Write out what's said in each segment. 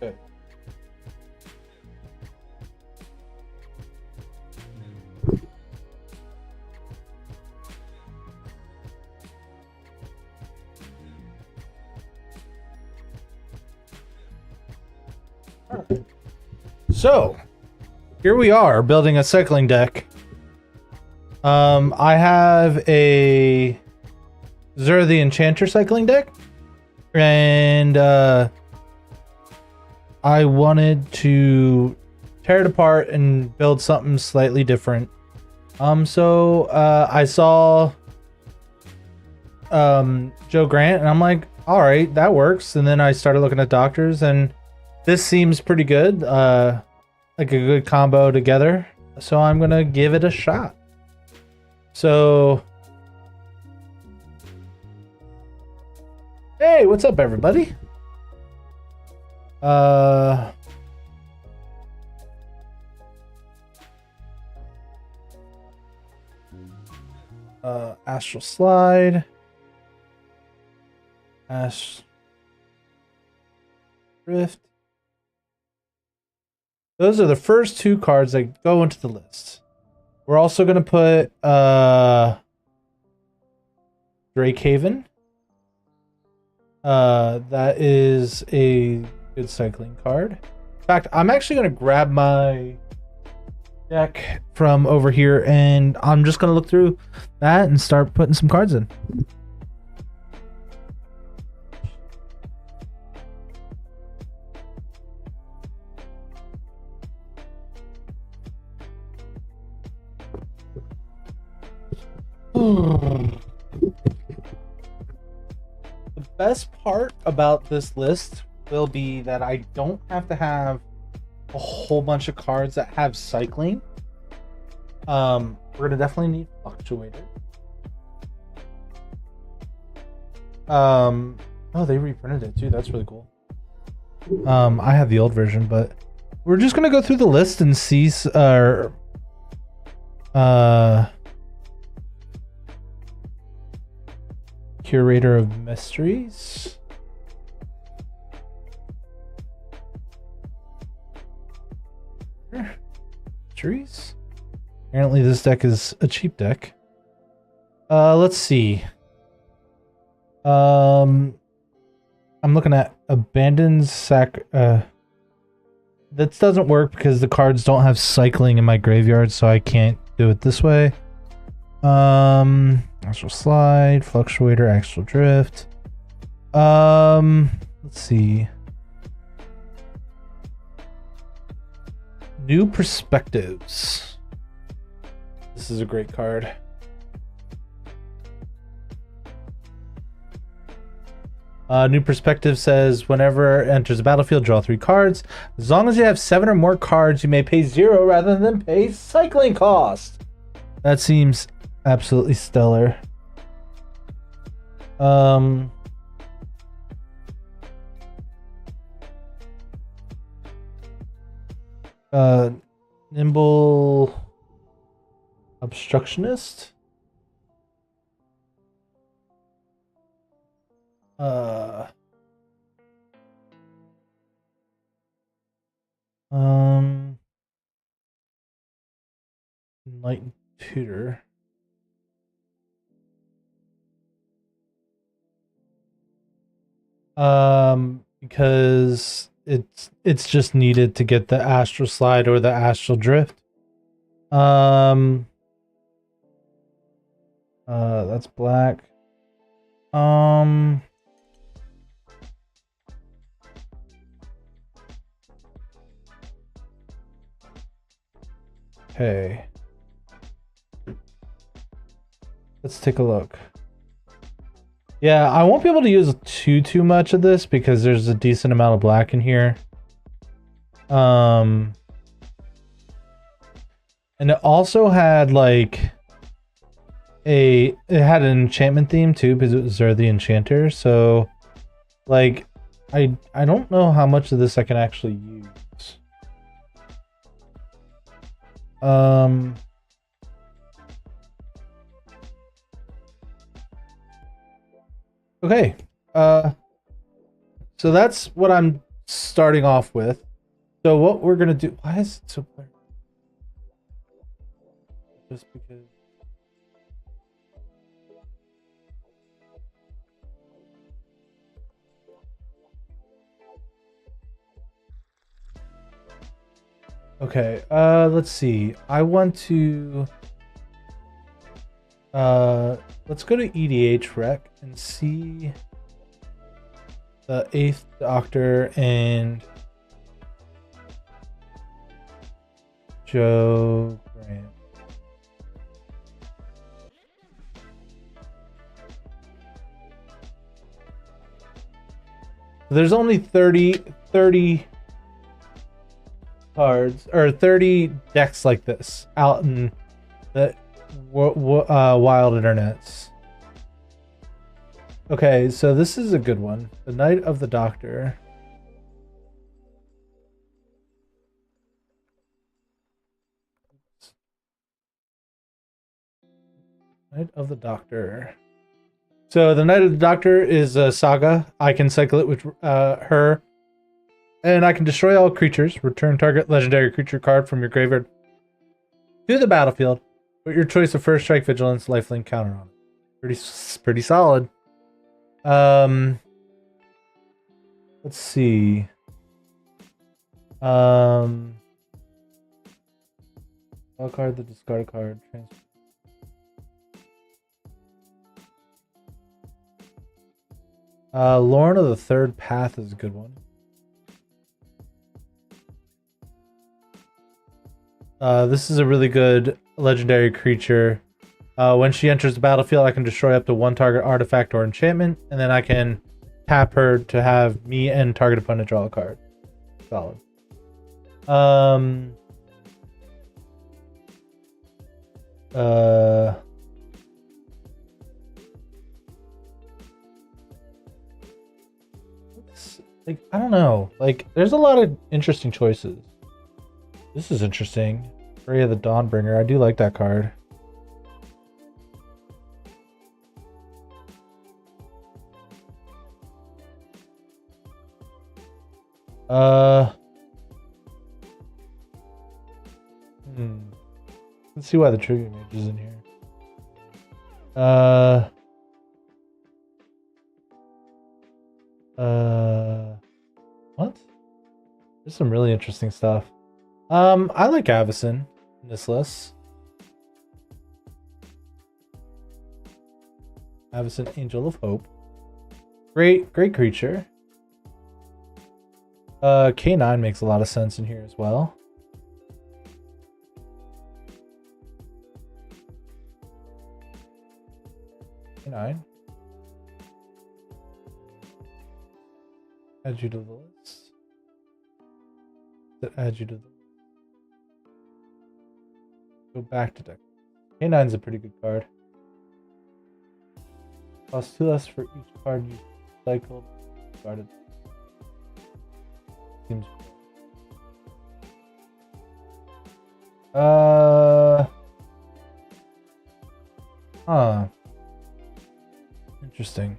Okay. So, here we are building a cycling deck. I have a Xur the Enchanter cycling deck, and I wanted to tear it apart and build something slightly different. So I saw Joe Grant, and I'm like, all right, that works. And then I started looking at doctors, and this seems pretty good, like a good combo together. So I'm gonna give it a shot. So, hey, what's up, everybody? Astral Slide. Astral Drift. Those are the first two cards that go into the list. We're also going to put Drakehaven. That is a good cycling card. In fact, I'm actually going to grab my deck from over here, and I'm just going to look through that and start putting some cards in. The best part about this list will be that I don't have to have a whole bunch of cards that have cycling. We're gonna definitely need Fluctuator. Oh, they reprinted it too. That's really cool. I have the old version, but we're just gonna go through the list and see Curator of Mysteries. Mysteries? Apparently this deck is a cheap deck. Let's see. I'm looking at Abandoned that doesn't work because the cards don't have cycling in my graveyard, so I can't do it this way. Astral Slide, Fluctuator, Astral Drift. Let's see. New Perspectives. This is a great card. New Perspective says whenever it enters the battlefield, draw 3 cards. As long as you have 7 or more cards, you may pay 0 rather than pay cycling cost. That seems absolutely stellar. Nimble Obstructionist. Enlightened Tutor. Because it's just needed to get the Astral Slide or the Astral Drift. That's black. Okay. Let's take a look. Yeah, I won't be able to use too much of this because there's a decent amount of black in here. And it also had like it had an enchantment theme too because it was Xur the Enchanter. So like I don't know how much of this I can actually use. Okay. So that's what I'm starting off with. So what we're gonna do? Why is it so blurry? Just because. Okay, let's see. I want to let's go to EDH Rec and see the 8th Doctor and Jo Grant. There's only 30 cards or 30 decks like this out in the wild internets. Okay, so this is a good one. The Knight of the Doctor. Knight of the Doctor. So the Knight of the Doctor is a saga. I can cycle it with her. And I can destroy all creatures. Return target legendary creature card from your graveyard to the battlefield. Put your choice of first strike, vigilance, lifelink counter on it. Pretty solid. Let's see. Draw card, the discard card. Transfer. Lorna of the Third Path is a good one. This is a really good legendary creature. When she enters the battlefield, I can destroy up to one target artifact or enchantment, and then I can tap her to have me and target opponent draw a card. Solid. Like, I don't know. Like, there's a lot of interesting choices. This is interesting. Freya the Dawnbringer. I do like that card. Let's see why the tribute mage is in here. What? There's some really interesting stuff. I like Avacyn in this list. Avacyn, Angel of Hope. Great creature. K9 makes a lot of sense in here as well. K9. Add you to the list. Add you to the Go back to deck. K9's a pretty good card. Cost 2 less for each card you cycled. Guarded. Seems. Interesting.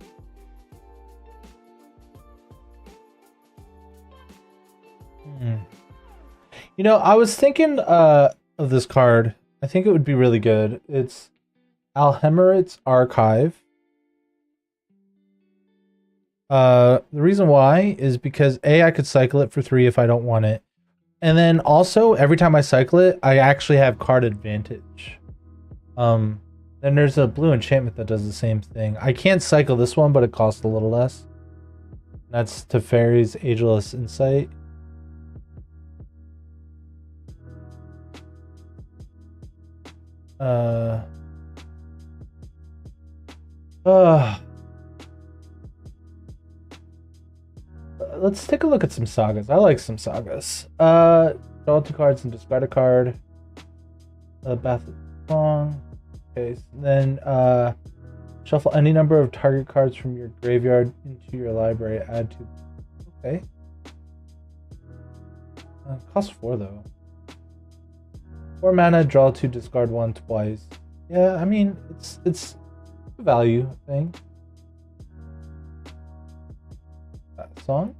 You know, I was thinking of this card. I think it would be really good. It's Alhemerit's Archive. The reason why is because I could cycle it for 3 if I don't want it. And then also, every time I cycle it, I actually have card advantage. Then there's a blue enchantment that does the same thing. I can't cycle this one, but it costs a little less. That's Teferi's Ageless Insight. Let's take a look at some sagas. I like some sagas. Draw 2 cards and discard a card. Bath of Song. Okay, so then shuffle any number of target cards from your graveyard into your library. Add 2. Okay. Cost 4 though. 4 mana, draw 2, discard 1 twice. Yeah, I mean it's a value thing. That song.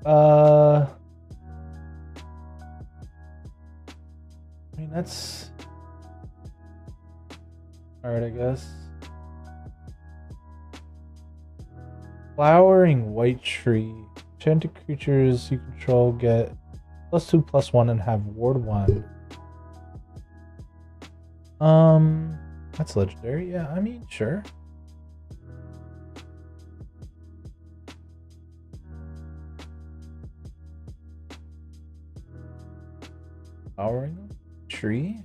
I mean, that's alright, I guess. Flowering White Tree. Enchanted creatures you control get +2/+1 and have ward 1. That's legendary. Yeah, I mean, sure. Flowering Tree.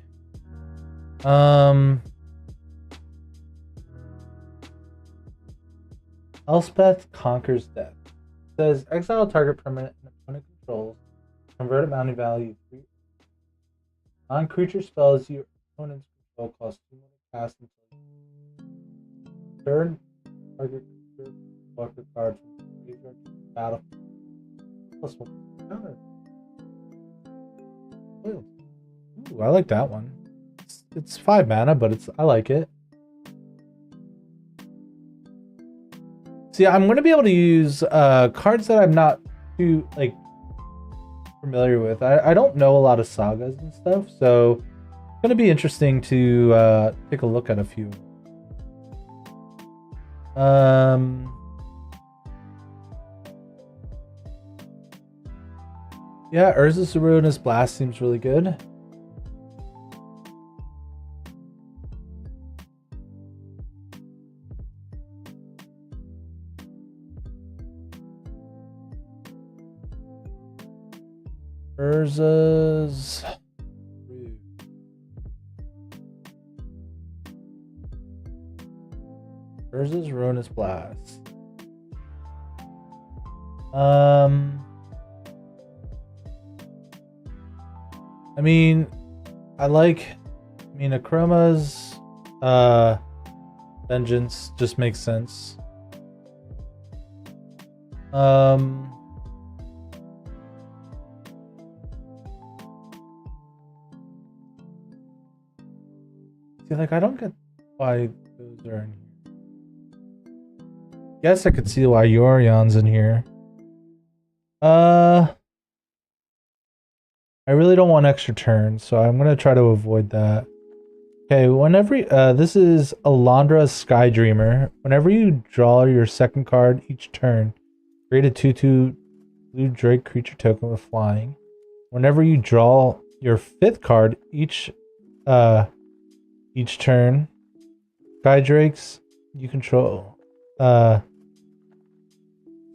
Elspeth Conquers Death. It says exile target permanent and opponent controls. Convert a bounty value 3. Non-creature spells your opponent's control cost 2 more to cast until turn. Target creature block the card from the graveyard to the battlefield. +1 counter. Ooh, I like that one. It's 5 mana, but I like it. See, I'm gonna be able to use cards that I'm not too like familiar with. I don't know a lot of sagas and stuff, so it's gonna be interesting to take a look at a few. Yeah, Urza's Ruinous Blast seems really good. Urza's Ruinous Blast. I mean, Akroma's Vengeance just makes sense. See, like, I don't get why those are in here. Guess I could see why Yorion's in here. I really don't want extra turns, so I'm gonna try to avoid that. Okay, whenever this is Alondra's Sky Dreamer. Whenever you draw your second card each turn, create a 2/2 blue Drake creature token with flying. Whenever you draw your fifth card each turn, Sky Drakes you control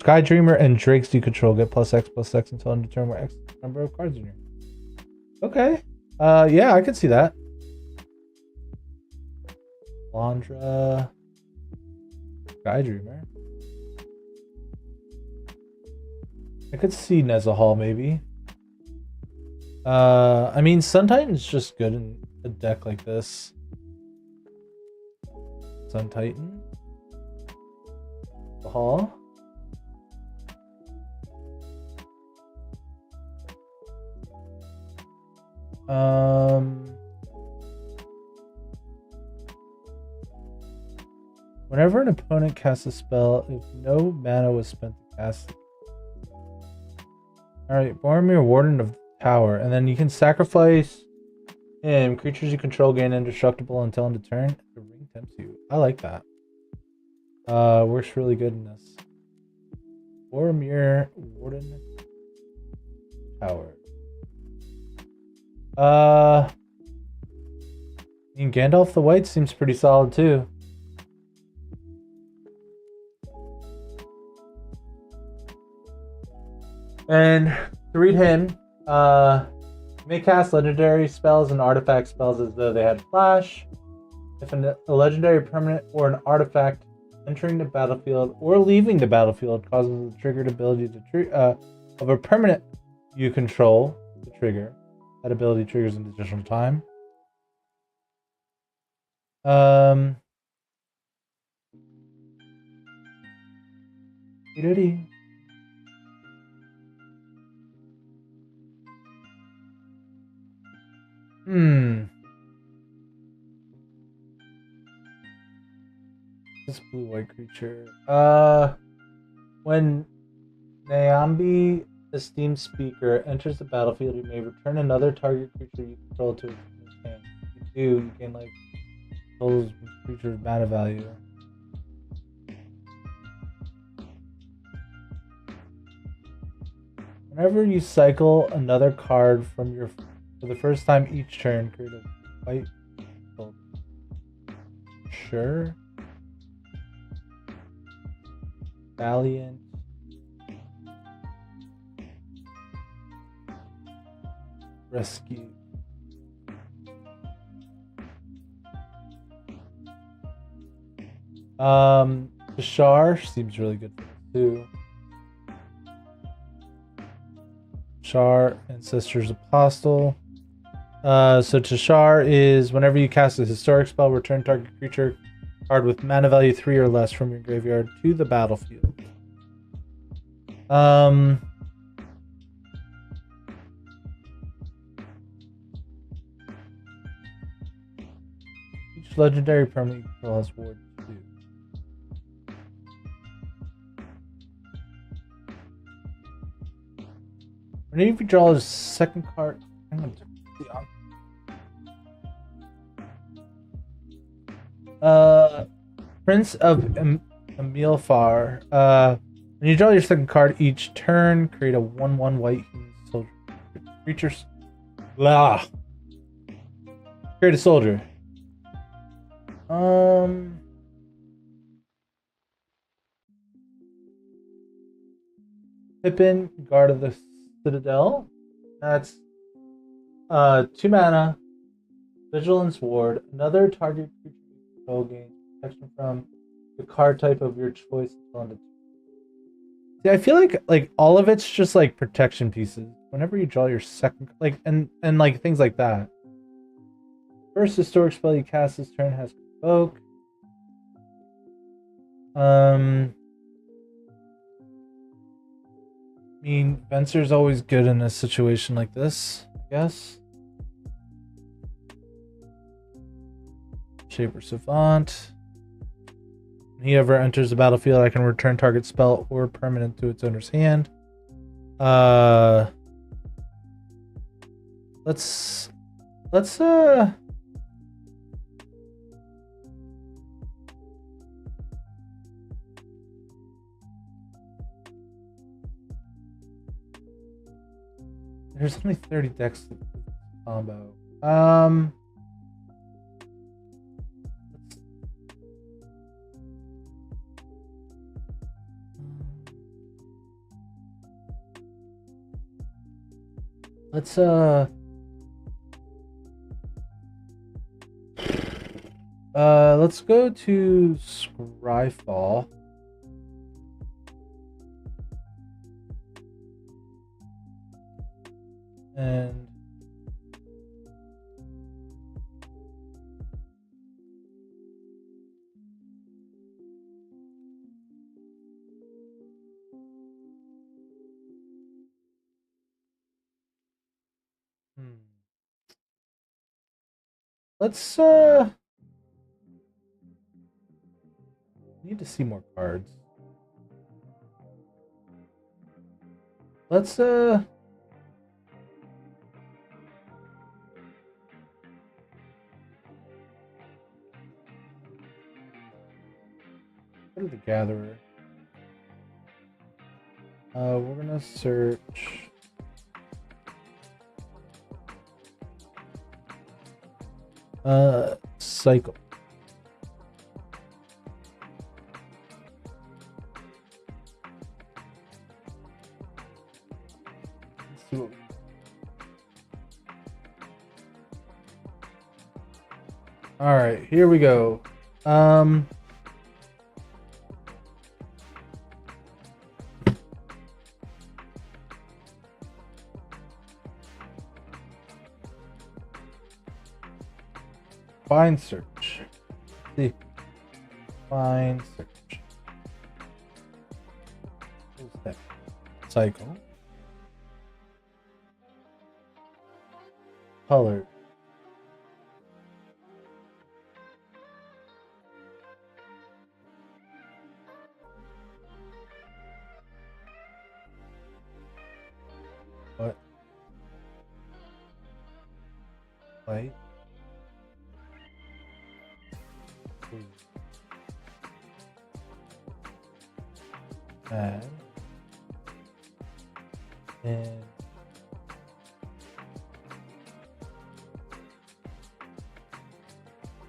Sky Dreamer and Drakes you control get +X/+X until end of turn where X number of cards in here. Okay. Yeah, I could see that. Alondra Sky Dreamer. I could see Nezahal maybe. I mean, Sun Titan's just good in a deck like this. Sun Titan. Nezahal. Whenever an opponent casts a spell, if no mana was spent to cast it. Alright, Boromir, Warden of the Tower. And then you can sacrifice him. Creatures you control gain indestructible until end of turn. The ring tempts you. I like that. Works really good in this. Boromir, Warden Tower. I mean, Gandalf the White seems pretty solid too. And to read him, you may cast legendary spells and artifact spells as though they had flash. If a legendary permanent or an artifact entering the battlefield or leaving the battlefield causes the triggered ability to of a permanent you control to trigger, that ability triggers an additional time. This blue white creature. When Nyambi esteemed speaker enters the battlefield, you may return another target creature you control to its owner's hand. If you do, you gain like those creatures' mana value. Whenever you cycle another card from your for the first time each turn, create a white. Sure. Valiant. Rescue. Bashar seems really good for this too. Bashar, Ancestors Apostle. So Tashar is whenever you cast a historic spell, return target creature card with mana value 3 or less from your graveyard to the battlefield. Each legendary permanent you control has ward 2. Whenever you draw a second card, I'm going to turn the on. Prince of Emilfar. When you draw your second card each turn, create a 1/1 white human soldier. Creatures. Blah. Create a soldier. Pippin, Guard of the Citadel. That's 2 mana. Vigilance Ward. Another target creature you control gains protection from the card type of your choice until end of turn. See, I feel like all of it's just like protection pieces. Whenever you draw your second, like and like things like that. First historic spell you cast this turn has Convoke. I mean, Venser's always good in a situation like this, I guess. Shaper Savant. When he ever enters the battlefield, I can return target spell or permanent to its owner's hand. Let's there's only 30 decks to combo. Let's go to Scryfall. And let's need to see more cards. Let's go to the Gatherer. We're gonna search cycle. Let's see what we... All right, here we go. Find search. Let's see. Find search. What's that? Cycle. Color. What? Wait. Add. And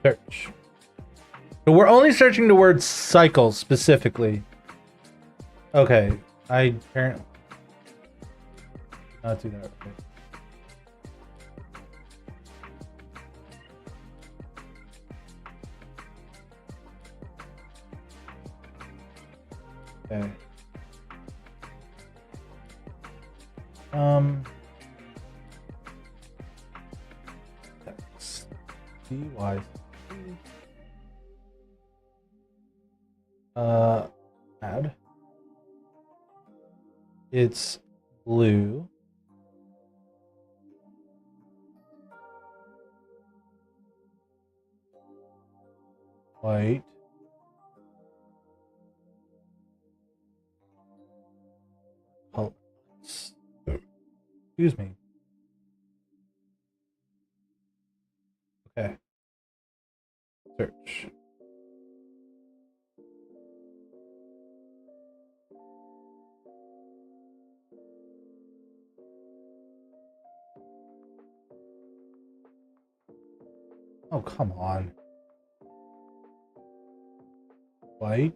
search. So we're only searching the word cycle specifically. Okay, I apparently not do that. Okay. Okay. That's DY. Add. It's blue. White. Oh, excuse me. Okay. Search. Oh, come on. White.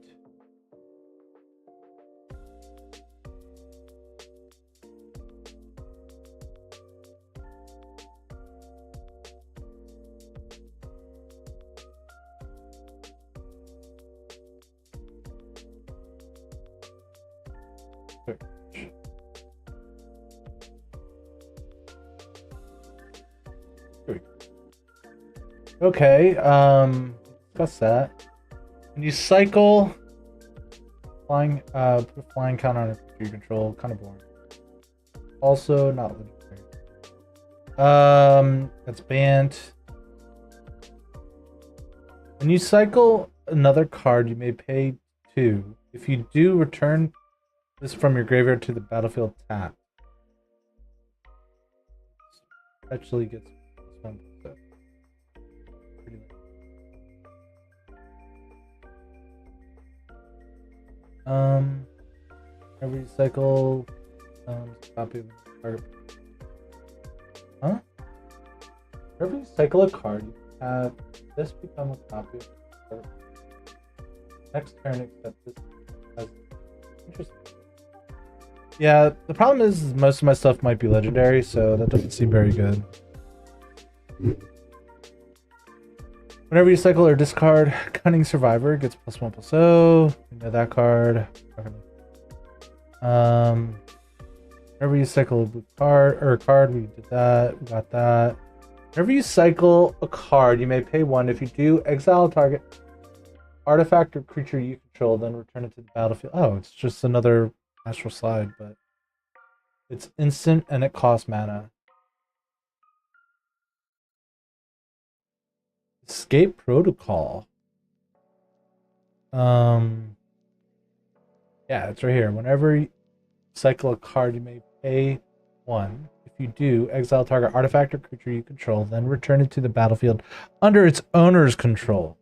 Search. Here we go. Okay, discuss that. When you cycle flying, put a flying count on it for your control, kind of boring. Also not legendary. That's banned. When you cycle another card, you may pay 2. If you do, return this from your graveyard to the battlefield tap. Actually gets this one. Every cycle, copy of target. Huh? Every cycle a card, you have this become a copy of the card. Next turn, except this has interesting. Yeah, the problem is most of my stuff might be legendary, so that doesn't seem very good. Whenever you cycle or discard Cunning Survivor, gets +1/+0. You know that card. Whenever you cycle a blue card or a card, we did that. We got that. Whenever you cycle a card, you may pay 1. If you do, exile a target artifact or creature you control, then return it to the battlefield. Oh, it's just another Astral Slide, but it's instant and it costs mana. Escape Protocol. Yeah, it's right here. Whenever you cycle a card, you may pay 1. If you do, exile target artifact or creature you control, then return it to the battlefield under its owner's control.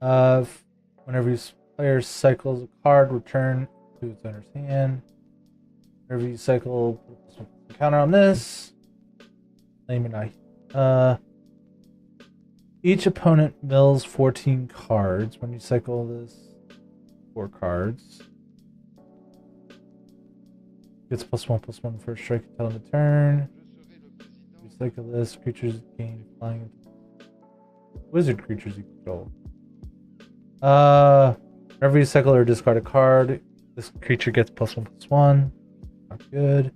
Whenever your player cycles a card, return to its owner's hand. Whenever you cycle, put a counter on this. Name it not. Each opponent mills 14 cards. When you cycle this, 4 cards. Gets +1/+1 for a strike until end of turn. You cycle this, creatures gain flying into wizard creatures you control. Whenever you cycle or discard a card, this creature gets +1/+1. Not good.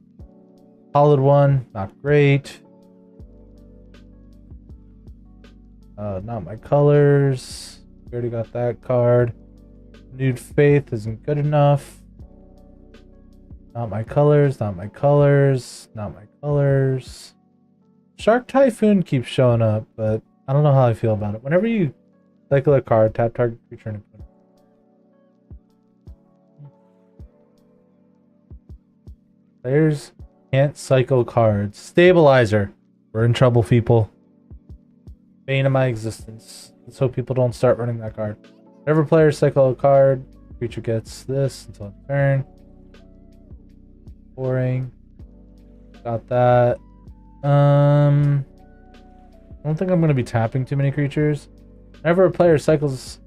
Solid 1, not great. Not my colors. We already got that card. Renewed Faith isn't good enough. Not my colors, not my colors, not my colors. Shark Typhoon keeps showing up, but I don't know how I feel about it. Whenever you cycle a card, tap target creature and put it. Players can't cycle cards. Stabilizer. We're in trouble, people. Bane of my existence. Let's hope people don't start running that card. Whenever players cycle a card, creature gets this until end turn. Boring. Got that. I don't think I'm going to be tapping too many creatures. Whenever a player cycles,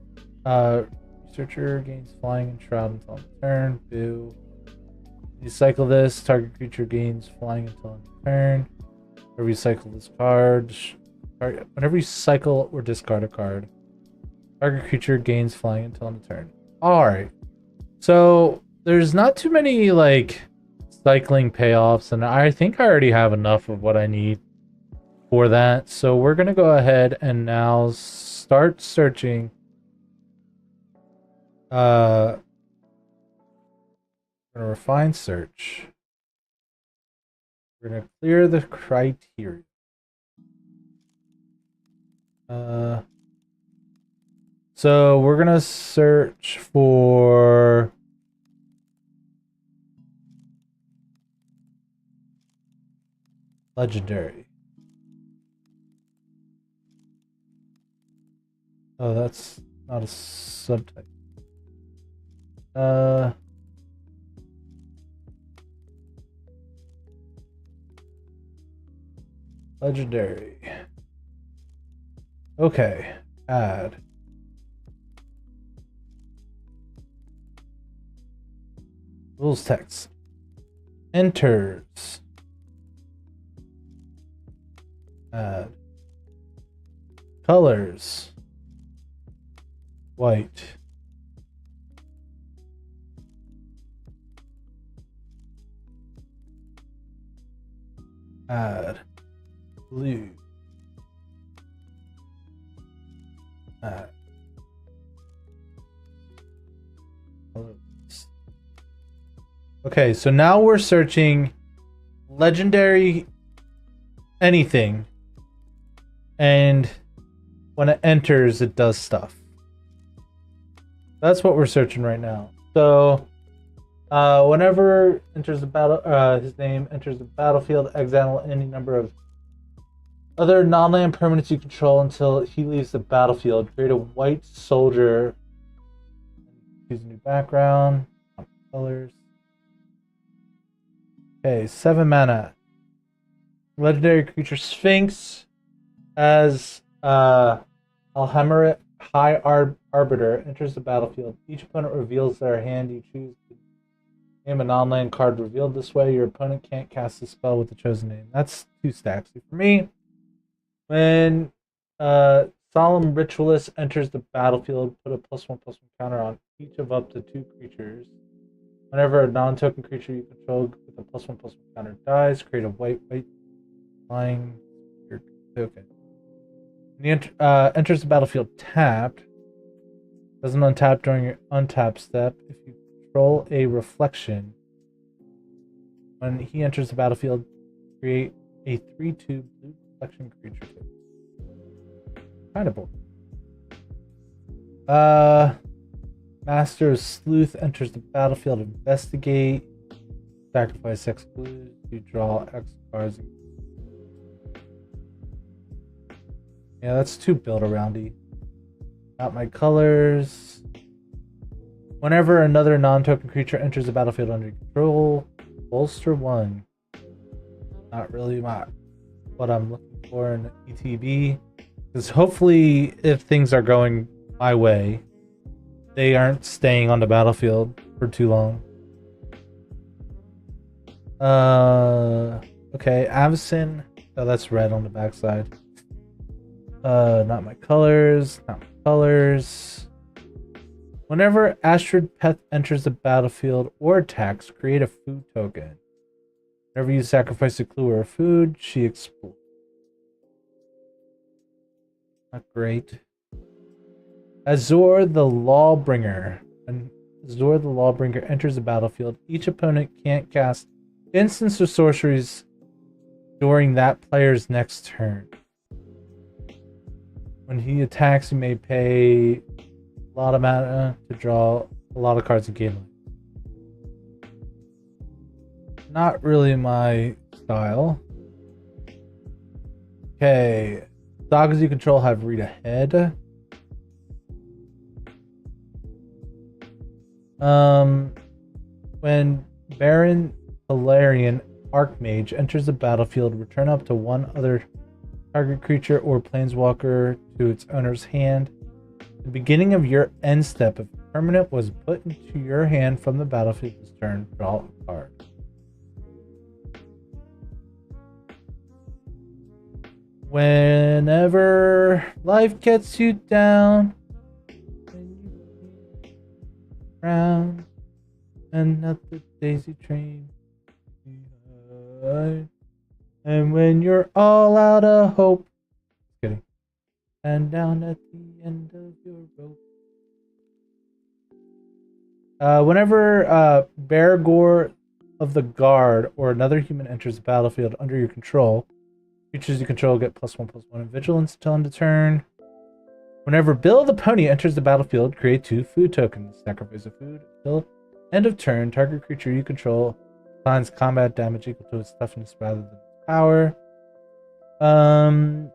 researcher gains flying and shroud until end turn. Boo. You cycle this, target creature gains flying until end turn. Whenever you cycle this card, whenever you cycle or discard a card, target creature gains flying until end turn. Alright. So there's not too many like cycling payoffs, and I think I already have enough of what I need for that. So we're gonna go ahead and now start searching. We're gonna refine search. We're gonna clear the criteria. So we're gonna search for legendary. Oh, that's not a subtype. Legendary. Okay, add. Rules text. Enters. Add. Colors. White. Add. Blue. Add. Colors. Okay, so now we're searching legendary anything, and when it enters, it does stuff. That's what we're searching right now. So, whenever enters the battle, his name enters the battlefield, exile any number of other non-land permanents you control until he leaves the battlefield. Create a white soldier. Choose a new background. Colors. Okay, 7 mana. Legendary creature Sphinx as Alhammer High Arbiter enters the battlefield. Each opponent reveals their hand. You choose to name a non-land card revealed this way. Your opponent can't cast a spell with the chosen name. That's 2 stacks. For me, when Solemn Ritualist enters the battlefield, put a +1/+1 counter on each of up to 2 creatures. Whenever a non-token creature you control with a +1/+1 counter dies, create a white flying your token. When he enters the battlefield tapped, doesn't untap during your untap step. If you control a reflection, when he enters the battlefield, create a 3/2 blue reflection creature token. Kind of boring. Master of Sleuth enters the battlefield. Investigate. Sacrifice X blues. You draw X cards. Yeah, that's too build aroundy. Got my colors. Whenever another non-token creature enters the battlefield under control, bolster 1. Not really what I'm looking for in ETB. Because hopefully, if things are going my way, they aren't staying on the battlefield for too long. Okay, Avacyn. Oh, that's red on the backside. Not my colors. Not my colors. Whenever Astrid Peth enters the battlefield or attacks, create a food token. Whenever you sacrifice a clue or a food, she explodes. Not great. Azor the Lawbringer. When Azor the Lawbringer enters the battlefield, each opponent can't cast instants or sorceries during that player's next turn. When he attacks, you may pay a lot of mana to draw a lot of cards and gain life. Not really my style. Okay. Dogs you control have read ahead. When Baron Valerian Archmage enters the battlefield, return up to one other target creature or planeswalker to its owner's hand. The beginning of your end step, if a permanent was put into your hand from the battlefield this turn, draw a card. Whenever life gets you down, round another daisy train behind. And when you're all out of hope, just kidding, and down at the end of your rope. Whenever Beargor of the Guard or another human enters the battlefield under your control, creatures you control get +1/+1 in vigilance until end of turn. Whenever Bill the Pony enters the battlefield, create 2 food tokens. Sacrifice a food until end of turn. Target creature you control assigns combat damage equal to its toughness rather than its power.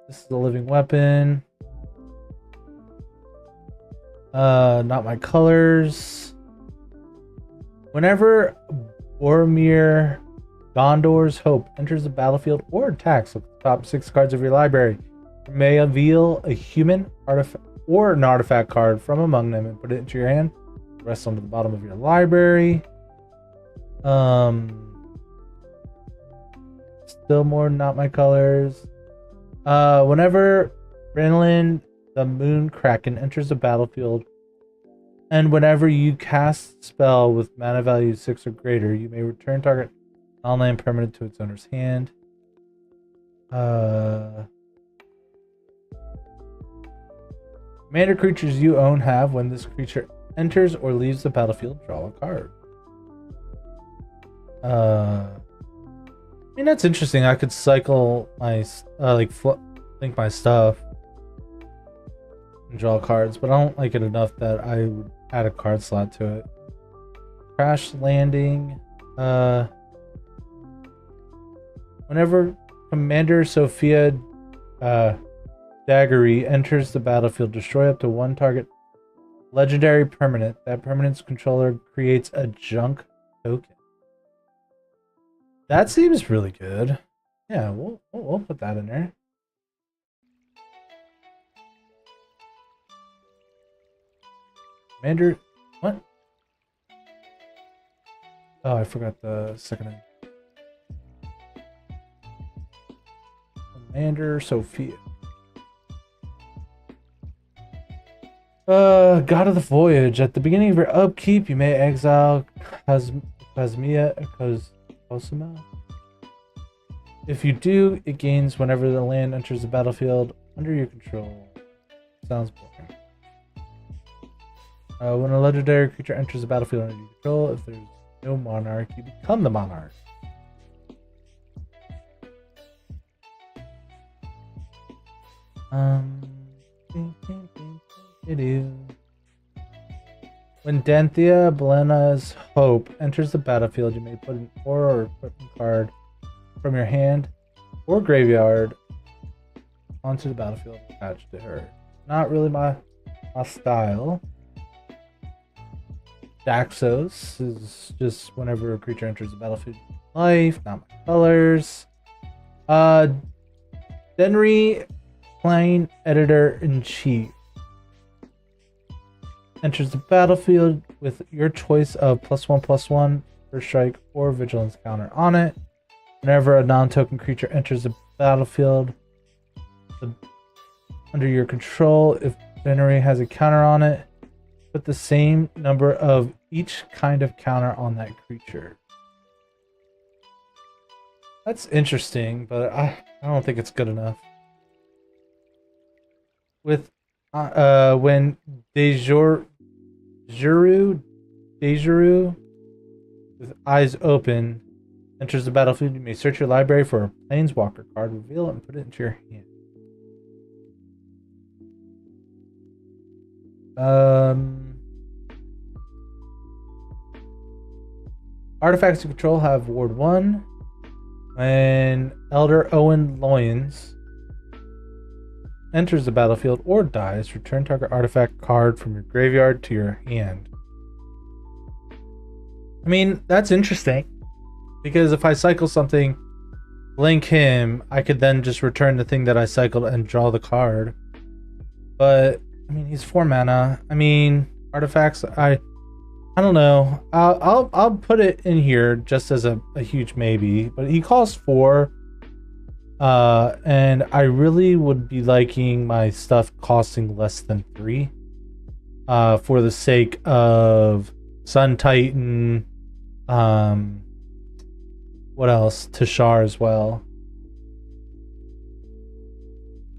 This is a living weapon. Not my colors. Whenever Boromir Gondor's Hope enters the battlefield or attacks, look at the top 6 cards of your library. You may reveal a human artifact or an artifact card from among them and put it into your hand. The rest onto the bottom of your library. Still more not my colors. Whenever Brenlin the Moon Kraken enters the battlefield, and whenever you cast a spell with mana value 6 or greater, you may return target non-land permanent to its owner's hand. Commander creatures you own have, when this creature enters or leaves the battlefield, draw a card. I mean, that's interesting. I could cycle my link my stuff and draw cards, but I don't like it enough that I would add a card slot to it. Crash Landing. Whenever Commander Sophia Daggery enters the battlefield, destroy up to 1 target legendary permanent. That permanent's controller creates a junk token. That seems really good. Yeah, we'll put that in there. Commander, what? Oh, I forgot the second name. Commander Sophia. God of the Voyage. At the beginning of your upkeep, you may exile Cosmia Cosima. If you do, it gains whenever the land enters the battlefield under your control. Sounds boring. When a legendary creature enters the battlefield under your control, if there's no monarch, you become the monarch. When Danthea Belena's Hope enters the battlefield, you may put an aura or equipment card from your hand or graveyard onto the battlefield attached to her. Not really my style. Daxos is just whenever a creature enters the battlefield. Life, not my colors. Denry Plain Editor-in-Chief enters the battlefield with your choice of +1/+1 first strike or vigilance counter on it. Whenever a non-token creature enters the battlefield under your control, if Denry has a counter on it, put the same number of each kind of counter on that creature. That's interesting, but I don't think it's good enough. With when Dejuru with eyes open enters the battlefield, you may search your library for a Planeswalker card, reveal it, and put it into your hand. Artifacts you control have Ward 1. When Elder Owen Loyens enters the battlefield or dies, return target artifact card from your graveyard to your hand. I mean, that's interesting. Because if I cycle something, blink him, I could then just return the thing that I cycled and draw the card. But, I mean, he's 4 mana. I mean, artifacts, I don't know. I'll put it in here just as a huge maybe. But he costs 4. And I really would be liking my stuff costing less than 3. For the sake of Sun Titan. What else? Tashar as well.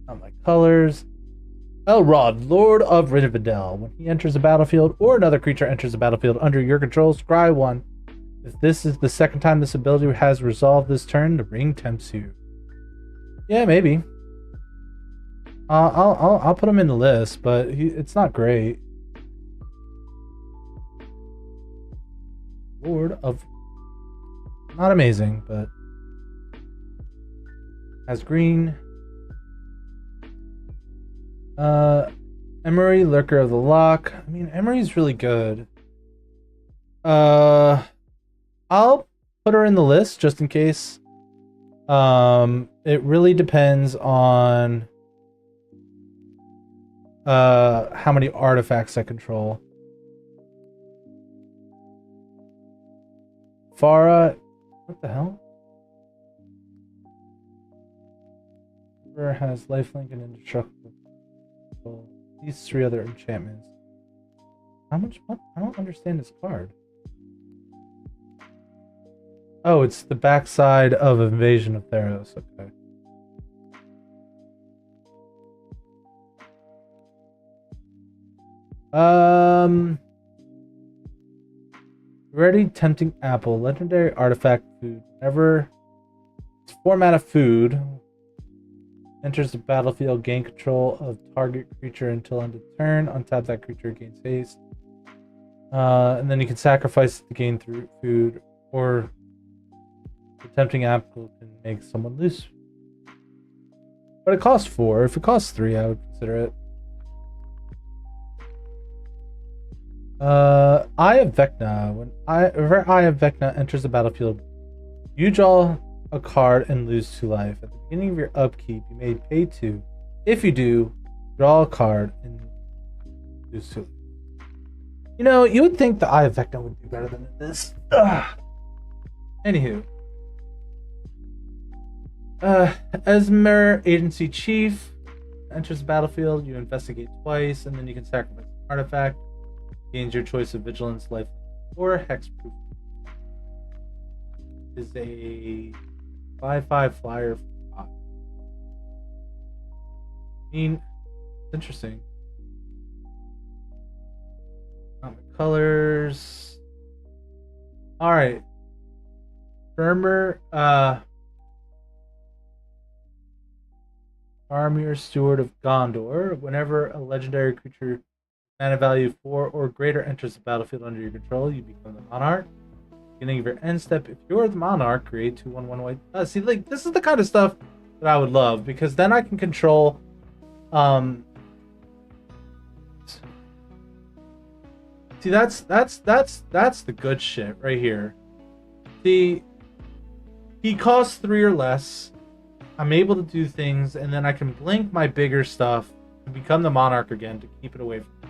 On my colors. Elrod, Lord of Rivendell. When he enters the battlefield or another creature enters the battlefield under your control, scry 1. If this is the second time this ability has resolved this turn, the ring tempts you. Yeah, maybe. I'll put him in the list, but it's not great. Lord of, not amazing, but has green. Emery, Lurker of the Loch. I mean, Emery's really good. I'll put her in the list just in case. It really depends on how many artifacts I control. Farah, what the hell? River has lifelink and indestructible. These 3 other enchantments. How much? What? I don't understand this card. Oh, it's the backside of Invasion of Theros. Okay. Ready Tempting Apple. Legendary artifact food. Whenever it's 4 mana food. Enters the battlefield, gain control of target creature until end of turn. Untap that creature, gains haste. And then you can sacrifice it to gain through food, or the tempting apple can make someone lose. But it costs 4. If it costs 3, I would consider it. Eye of Vecna. Whenever Eye of Vecna enters the battlefield, you draw a card and lose 2 life. At the beginning of your upkeep, you may pay 2. If you do, draw a card and lose 2. You know, you would think the Eye of Vecna would be better than this. Ugh. Anywho. Esmer, Agency Chief, enters the battlefield, you investigate twice, and then you can sacrifice an artifact. Gains your choice of Vigilance, Life, or Hexproof. Is a 5/5 flyer. I mean, it's interesting. Colors. Alright. Firmer, Faramir, Steward of Gondor. Whenever a legendary creature mana value 4 or greater enters the battlefield under your control, you become the monarch. Beginning of your end step, if you're the monarch, create 2/1/1 white. See, like, this is the kind of stuff that I would love, because then I can control see, that's the good shit right here. See, he costs 3 or less. I'm able to do things, and then I can blink my bigger stuff and become the monarch again to keep it away from me.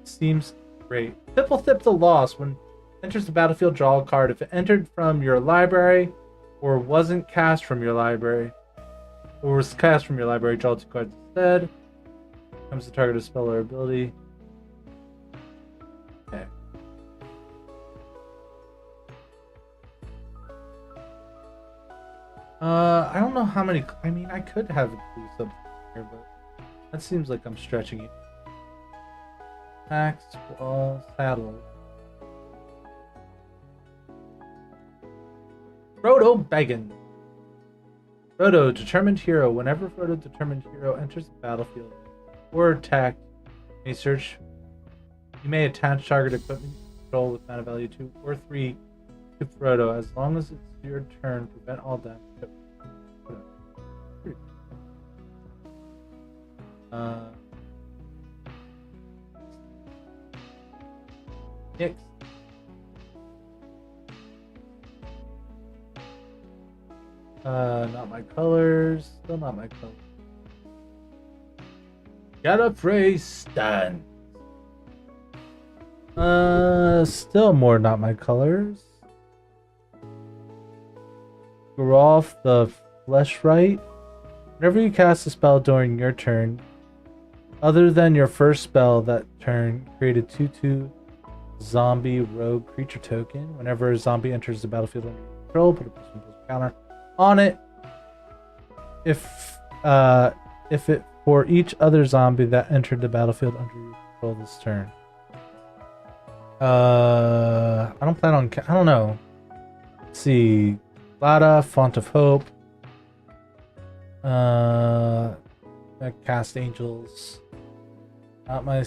Seems great. Thip the Lost. When enters the battlefield, draw a card. If it entered from your library or wasn't cast from your library, or was cast from your library, draw 2 cards instead. Becomes the target of spell or ability. Okay. I don't know how many. I mean, I could have a clue sub here, but that seems like I'm stretching it. Axe, wall, saddle. Frodo Baggins. Frodo, determined hero. Whenever Frodo, determined hero, enters the battlefield or attacked, you may attach target equipment control with mana value 2 or 3 to Frodo. As long as it's your turn, prevent all damage. Next. Not my colors. Still not my colors. Gallifrey stand. Still more not my colors. Geralf the Fleshwright. Whenever you cast a spell during your turn, other than your first spell that turn, create a 2/2 zombie rogue creature token. Whenever a zombie enters the battlefield under your control, put a +1/+1 counter on it. If it for each other zombie that entered the battlefield under your control this turn. I don't plan on. I don't know. Let's see. Lada, Font of Hope. Cast Angels. Not my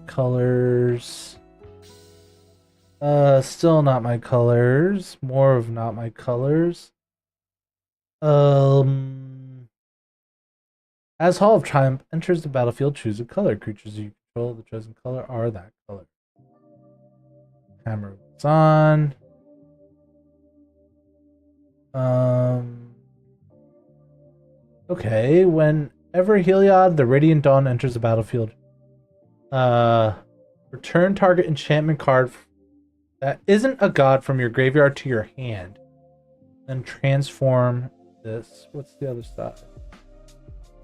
colors. Still not my colors. More of not my colors. As Hall of Triumph enters the battlefield, choose a color. Creatures you control the chosen color are that color. Hammer is on. Okay, whenever Heliod the Radiant Dawn enters the battlefield, return target enchantment card that isn't a god from your graveyard to your hand. Then transform this. What's the other stuff?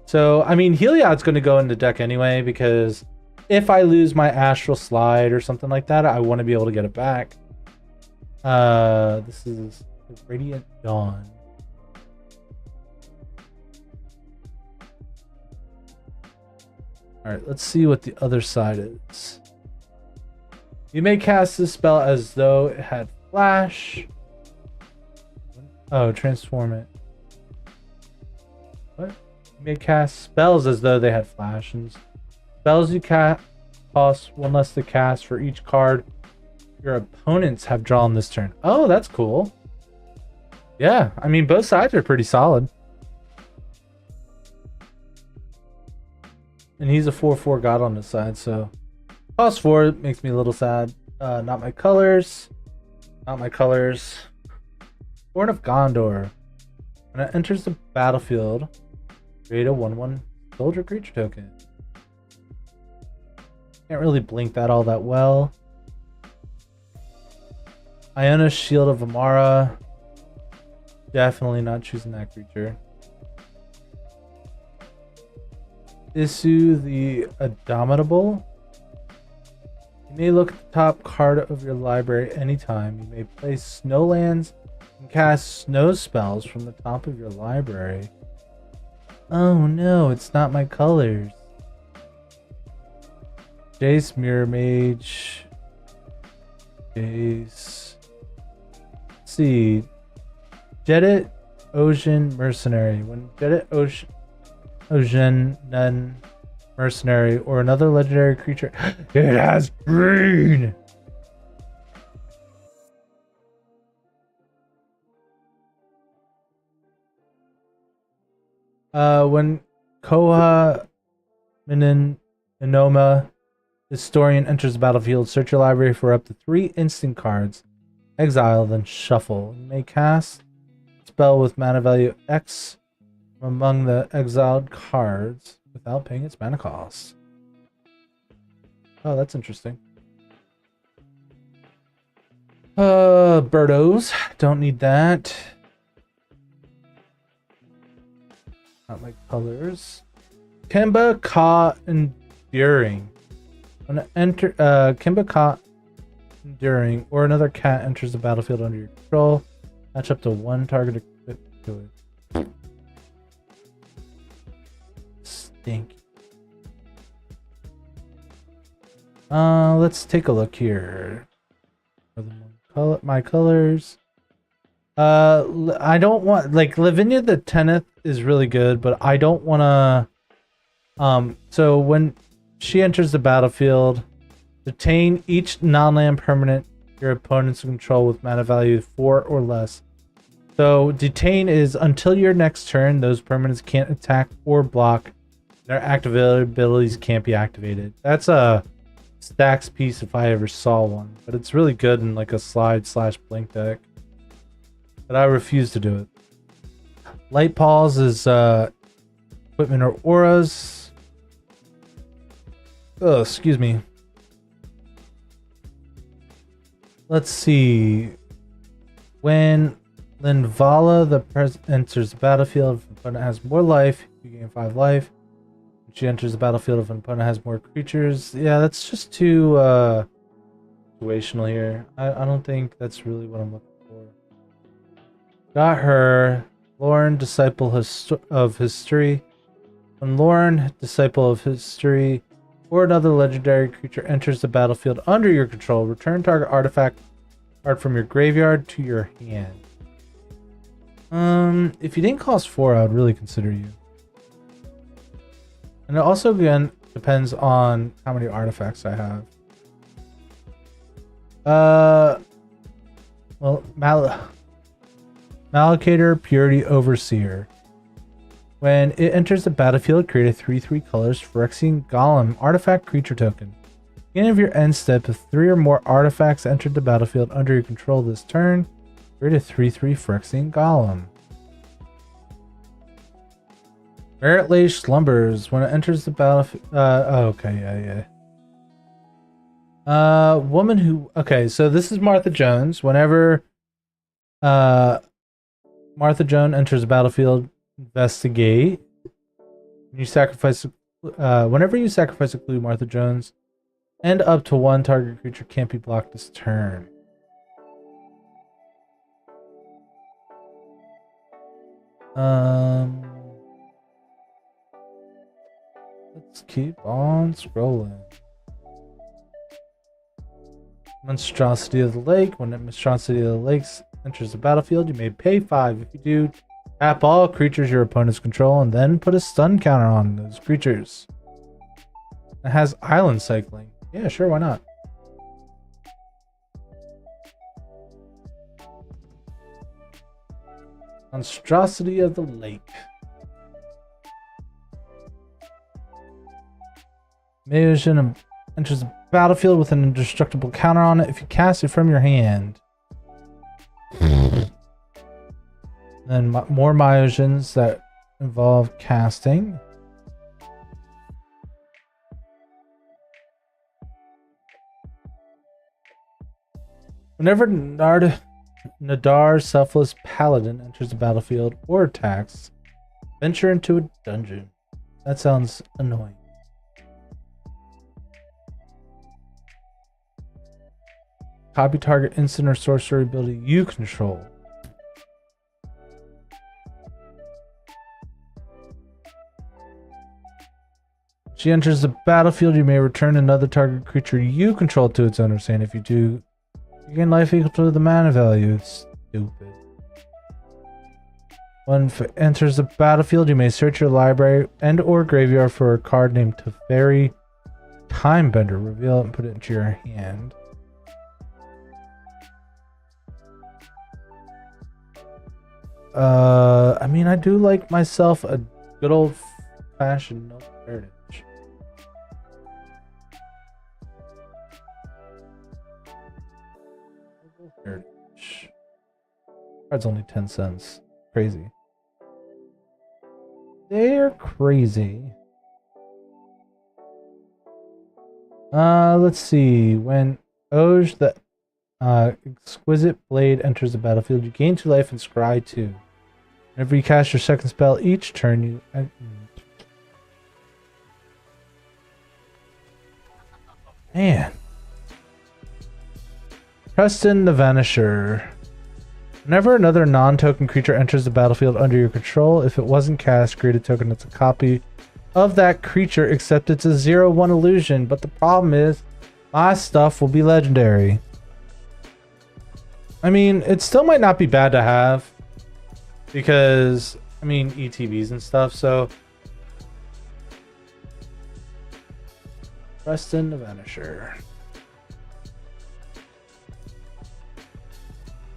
So, I mean, Heliod's going to go in the deck anyway, because if I lose my Astral Slide or something like that, I want to be able to get it back. This is the Radiant Dawn. Alright, let's see what the other side is. You may cast this spell as though it had flash. Oh, transform it. What? You may cast spells as though they had flash. And spells you cast cost 1 less to cast for each card your opponents have drawn this turn. Oh, that's cool. Yeah, I mean, both sides are pretty solid. And he's a 4/4 god on this side, so cost 4 makes me a little sad. Not my colors. Not my colors. Horn of Gondor. When it enters the battlefield, create a 1/1 soldier creature token. Can't really blink that all that well. Iona Shield of Amara. Definitely not choosing that creature. Isu the Indomitable. You may look at the top card of your library anytime. You may play Snowlands and cast snow spells from the top of your library. Oh no, it's not my colors. Jace Mirror Mage. Jace. Let's see. Jedit Ocean Mercenary. When Jedit Ocean Nun Mercenary or another legendary creature, it has green. When Koha Minoma Historian enters the battlefield, search your library for up to 3 instant cards. Exile, then shuffle. You may cast spell with mana value X from among the exiled cards without paying its mana cost. Oh, that's interesting. Birdos. Don't need that. Not my colors. Kemba Ka Enduring. When enter Kimba Ka Enduring or another cat enters the battlefield under your control, match up to 1 target equipped to it. Stink. Let's take a look here. My colors. I don't want, like, Lavinia the 10th is really good, but I don't want to. So when she enters the battlefield, Detain each non-land permanent your opponent's control with mana value 4 or less. So detain is until your next turn, those permanents can't attack or block. Their activated abilities can't be activated. That's a stacks piece if I ever saw one, but it's really good in like a slide/blink deck. But I refuse to do it. Light Paws is equipment or auras. Oh, excuse me. Let's see. When Linvala enters the battlefield, if an opponent has more life, you gain 5 life. When she enters the battlefield, if an opponent has more creatures. Yeah, that's just too situational here. I don't think that's really what I'm looking for. Got her. Lauren, Disciple of History. When Lauren, Disciple of History, or another legendary creature enters the battlefield under your control, return target artifact card from your graveyard to your hand. If you didn't cost 4, I would really consider you. And it also, again, depends on how many artifacts I have. Well, Malakator, Purity Overseer. When it enters the battlefield, create a 3/3 colors Phyrexian Golem artifact creature token. At the beginning of your end step, if 3 or more artifacts entered the battlefield under your control this turn, create a 3/3 Phyrexian Golem. Merit Slumbers. When it enters the battlefield... okay, yeah. Woman who... Okay, so this is Martha Jones. Whenever Martha Jones enters the battlefield, investigate. You sacrifice... whenever you sacrifice a clue, Martha Jones, and up to 1 target creature can't be blocked this turn. Let's keep on scrolling. Monstrosity of the Lake. When the Monstrosity of the Lakes enters the battlefield, you may pay 5. If you do, tap all creatures your opponents control and then put a stun counter on those creatures. It has island cycling. Yeah, sure, why not? Monstrosity of the Lake. Mayogen enters the battlefield with an indestructible counter on it if you cast it from your hand. Then more Myogens that involve casting. Whenever Nadar Selfless Paladin enters the battlefield or attacks, venture into a dungeon. That sounds annoying. Copy target instant or sorcery ability you control. She enters the battlefield, you may return another target creature you control to its owner's hand. If you do, you gain life equal to the mana value. It's stupid. When it enters the battlefield, you may search your library and or graveyard for a card named Teferi Timebender. Reveal it and put it into your hand. I mean, I do like myself a good old-fashioned Noble Heritage. Noble Heritage. Card's only 10 cents. Crazy. They're crazy. Let's see. When Oj, the Exquisite Blade, enters the battlefield, you gain 2 life and scry 2. Whenever you cast your second spell each turn, you... Man. Preston the Vanisher. Whenever another non-token creature enters the battlefield under your control, if it wasn't cast, create a token that's a copy of that creature, except it's a 0/1 illusion. But the problem is, my stuff will be legendary. I mean, it still might not be bad to have, because, I mean, ETBs and stuff, so... Preston the Vanisher.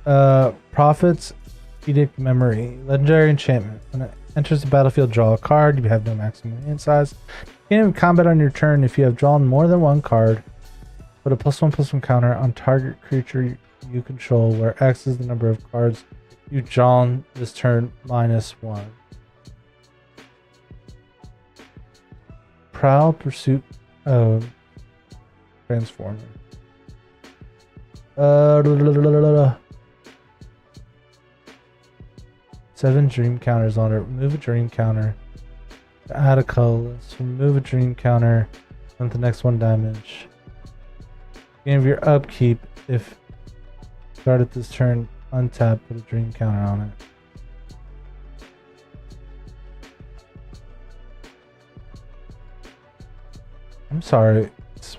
Prophet's Edict Memory. Legendary enchantment. When it enters the battlefield, draw a card. You have no maximum hand size. In combat on your turn, if you have drawn more than one card, put a +1/+1 counter on target creature you control, where X is the number of cards you drawn this turn -1. Prowl Pursuit. Oh, Transformer. 7 dream counters on it. Remove a dream counter. Add a colorless. Remove a dream counter. And the next 1 damage. Beginning of your upkeep, if start at this turn, untap, put a dream counter on it. I'm sorry.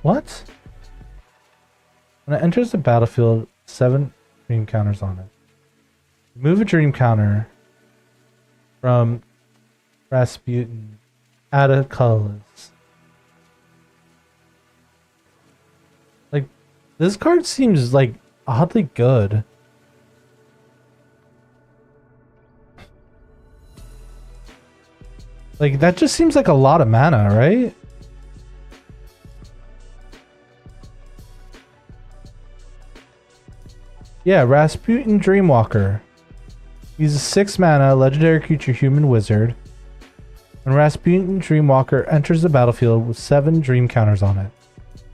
What? When it enters the battlefield, 7 dream counters on it. Remove a dream counter from Rasputin. Add a colorless. Like, this card seems like oddly good. Like, that just seems like a lot of mana, right? Yeah, Rasputin Dreamwalker. He's a 6 mana legendary creature human wizard. When Rasputin Dreamwalker enters the battlefield with 7 dream counters on it.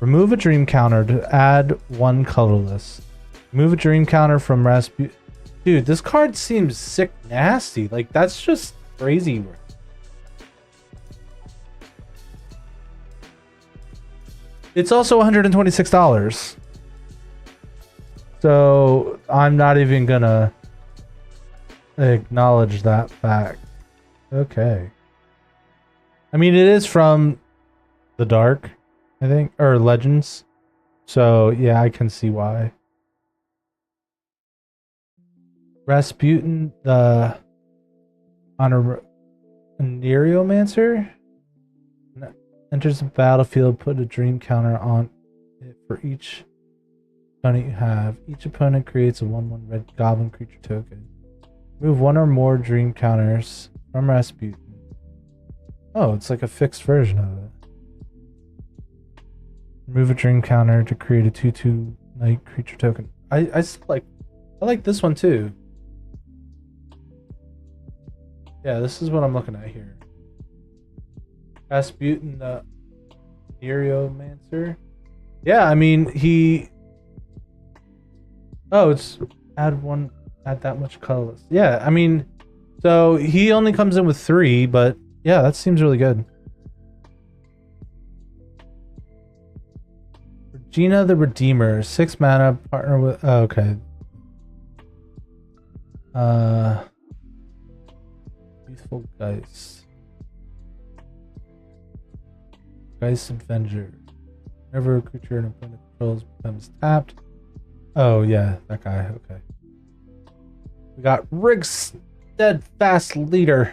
Remove a dream counter to add 1 colorless. Remove a dream counter from Rasputin. Dude, this card seems sick nasty. Like, that's just crazy. It's also $126. So I'm not even gonna acknowledge that fact. Okay. I mean, it is from the Dark, I think, or Legends. So yeah, I can see why. Rasputin, the Honoriomancer, enters the battlefield. Put a dream counter on it for each opponent you have. Each opponent creates a 1/1 red goblin creature token. Move 1 or more dream counters from Rasputin. Oh, it's like a fixed version of it. Remove a dream counter to create a 2/2 night creature token. I like this one too. Yeah, this is what I'm looking at here. Rasputin, the Neriomancer. Yeah, I mean, he... Oh, it's add that much colorless. Yeah, I mean, so he only comes in with 3, but yeah, that seems really good. Regina the Redeemer, 6 mana, partner with... Oh, okay. Youthful Geist. Geist Avenger. Whenever a creature an opponent controls becomes tapped. Oh, yeah, that guy. Okay. We got Rig Steadfast Leader.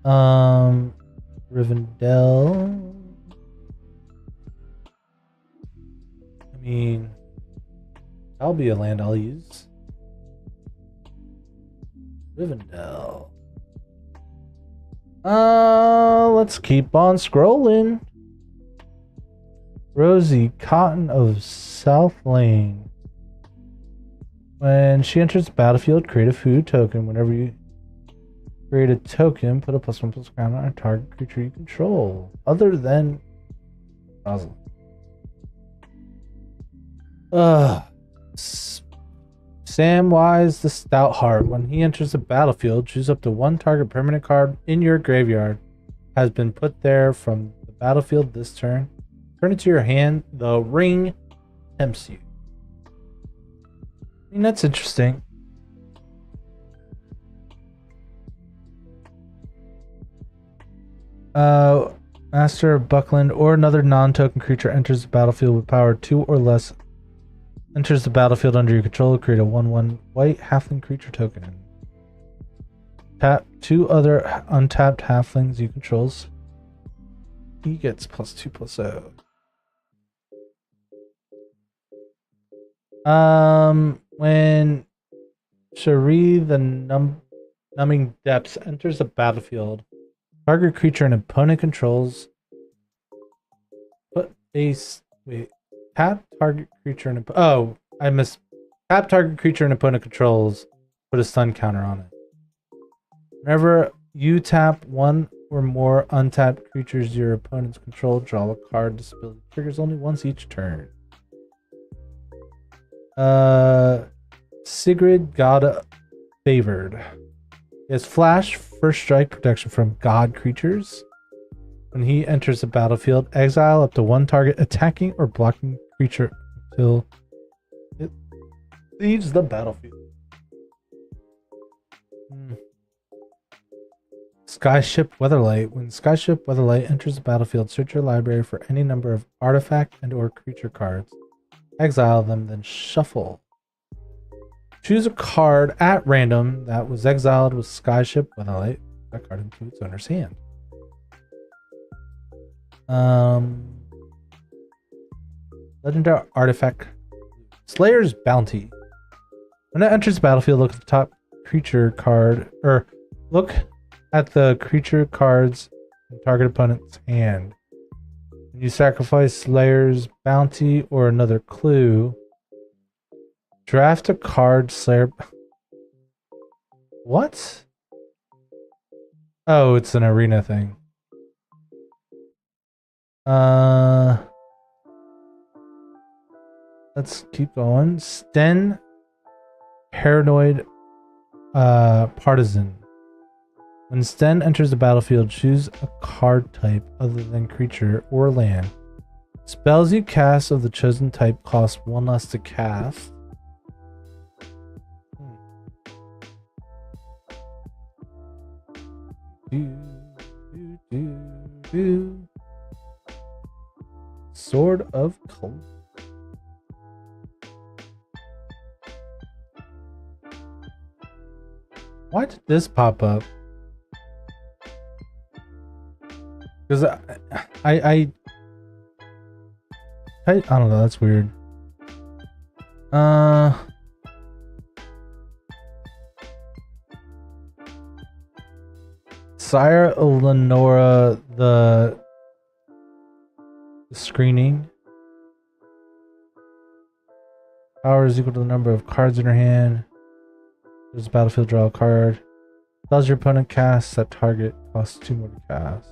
Rivendell. I mean, that'll be a land I'll use. Rivendell. Let's keep on scrolling. Rosie Cotton of South Lane. When she enters the battlefield, create a food token. Whenever you create a token, put a +1/+1 counter on a target creature you control. Other than Rosalind. Samwise the Stoutheart. When he enters the battlefield, choose up to 1 target permanent card in your graveyard has been put there from the battlefield this turn. Turn it to your hand. The ring tempts you. I mean, that's interesting. Master of Buckland or another non-token creature enters the battlefield with power 2 or less. Enters the battlefield under your control. Create a 1/1 white halfling creature token. Tap 2 other untapped halflings you controls. He gets +2/+0. When Cherie the Numbing Depths enters the battlefield, target creature and opponent controls put a wait. Tap target creature and oh, I missed. Tap target creature and opponent controls. Put a stun counter on it. Whenever you tap one or more untapped creatures your opponents control, draw a card. This ability triggers only once each turn. Sigrid God Favored. He has flash, first strike protection from god creatures. When he enters the battlefield, exile up to one target attacking or blocking creature until it leaves the battlefield. Skyship Weatherlight. When Skyship Weatherlight enters the battlefield, search your library for any number of artifact and or creature cards. Exile them, then shuffle. Choose a card at random that was exiled with Skyship Weatherlight. That card into its owner's hand. Legendary artifact. Slayer's Bounty. When it enters the battlefield, look at the top creature card, or look at the creature cards in target opponent's hand. When you sacrifice Slayer's Bounty or another clue, draft a card Slayer. What? Oh, it's an arena thing. Let's keep going. Sten Paranoid Partisan. When Sten enters the battlefield, choose a card type other than creature or land. Spells you cast of the chosen type cost one less to cast. Sword of Cold. Why did this pop up? Because I don't know, that's weird. Sire Eleonora, the screening. Power is equal to the number of cards in her hand. There's a battlefield, draw a card. Spells your opponent casts that target costs 2 more to cast.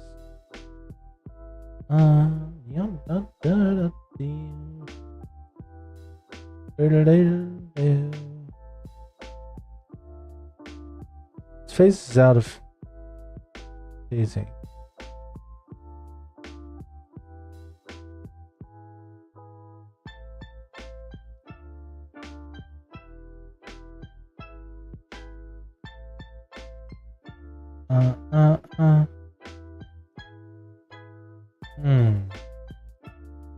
His face is out of phasing.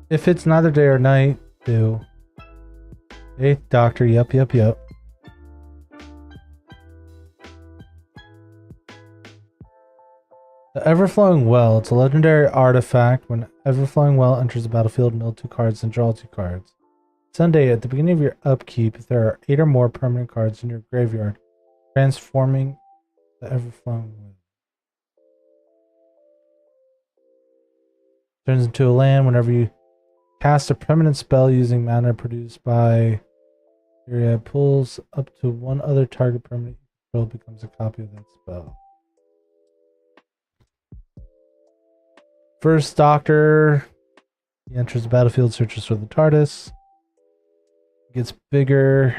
If it's neither day or night, do. Hey, doctor, yep. The Everflowing Well. It's a legendary artifact. When Everflowing Well enters the battlefield, mill 2 cards and draw 2 cards. Sunday, at the beginning of your upkeep, if there are 8 or more permanent cards in your graveyard, transforming the Everflowing Well turns into a land whenever you cast a permanent spell using mana produced by area, pulls up to one other target permanent control, becomes a copy of that spell. First Doctor, he enters the battlefield, searches for the TARDIS, gets bigger.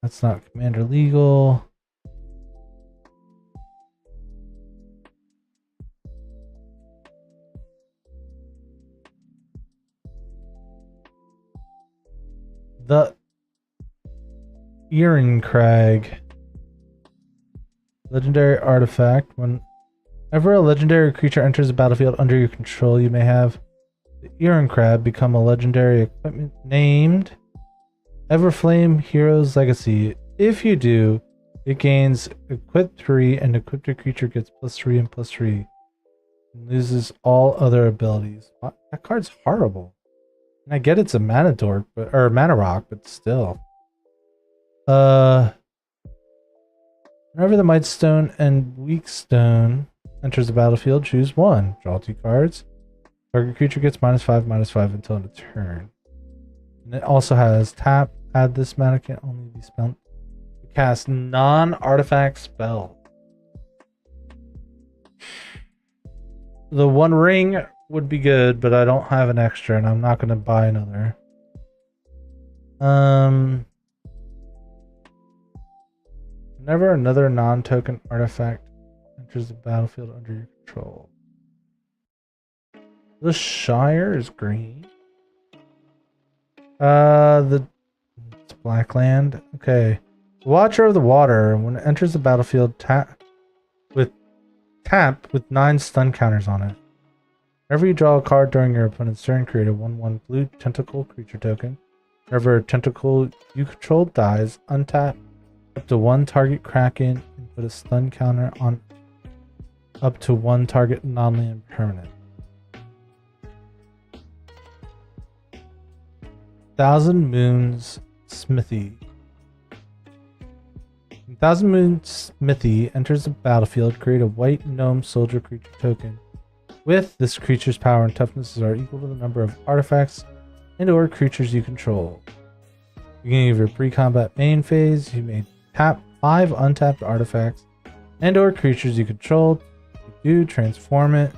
That's not Commander legal. The Ehrencrag. Legendary artifact. Whenever a legendary creature enters the battlefield under your control, you may have the Ehrencrag become a legendary equipment named Everflame Hero's Legacy. If you do, it gains Equip 3 and equipped your creature gets +3 and +3. And loses all other abilities. That card's horrible. And I get it's a mana dork, but or mana rock, but still. Uh, whenever the Might Stone and Weak Stone enters the battlefield, choose one. Draw 2 cards. Target creature gets -5/-5 until end of turn. And it also has tap. Add this mana can only be spent to cast non-artifact spell. The One Ring would be good, but I don't have an extra, and I'm not going to buy another. Whenever another non-token artifact enters the battlefield under your control. The Shire is green. It's black land. Okay. Watcher of the Water. When it enters the battlefield, tap with 9 stun counters on it. Whenever you draw a card during your opponent's turn, create a 1/1 blue tentacle creature token. Whenever a tentacle you control dies, untap up to 1 target Kraken and put a stun counter on up to 1 target non-land permanent. Thousand Moons Smithy. When Thousand Moons Smithy enters the battlefield, create a white gnome soldier creature token. With this creature's power and toughnesses are equal to the number of artifacts and/or creatures you control. Beginning of your pre-combat main phase, you may tap 5 untapped artifacts and/or creatures you control. You transform it.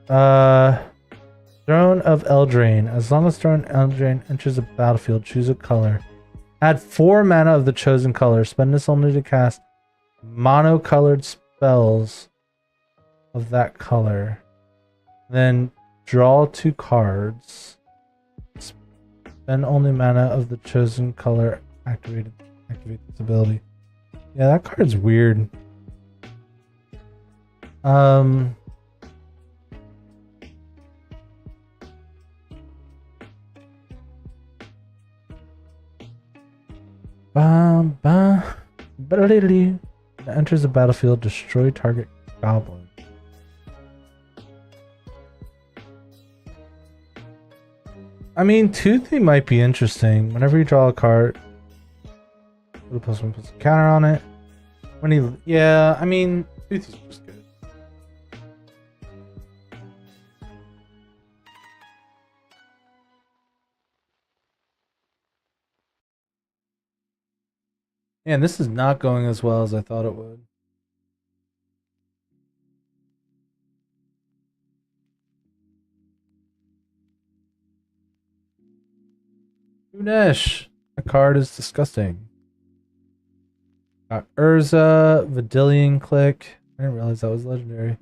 Throne of Eldraine. As long as Throne of Eldraine enters the battlefield, choose a color. Add 4 mana of the chosen color. Spend this only to cast mono-colored spells of that color. Then draw 2 cards. Spend only mana of the chosen color. Activate this ability. Yeah, that card's weird. Enters the battlefield, destroy target goblin. I mean, Toothy might be interesting. Whenever you draw a card, put a +1 puts a counter on it. When he, yeah, I mean, Toothy's just good. Man, this is not going as well as I thought it would. Unesh. That card is disgusting. Got Urza, Vidilian Click. I didn't realize that was legendary.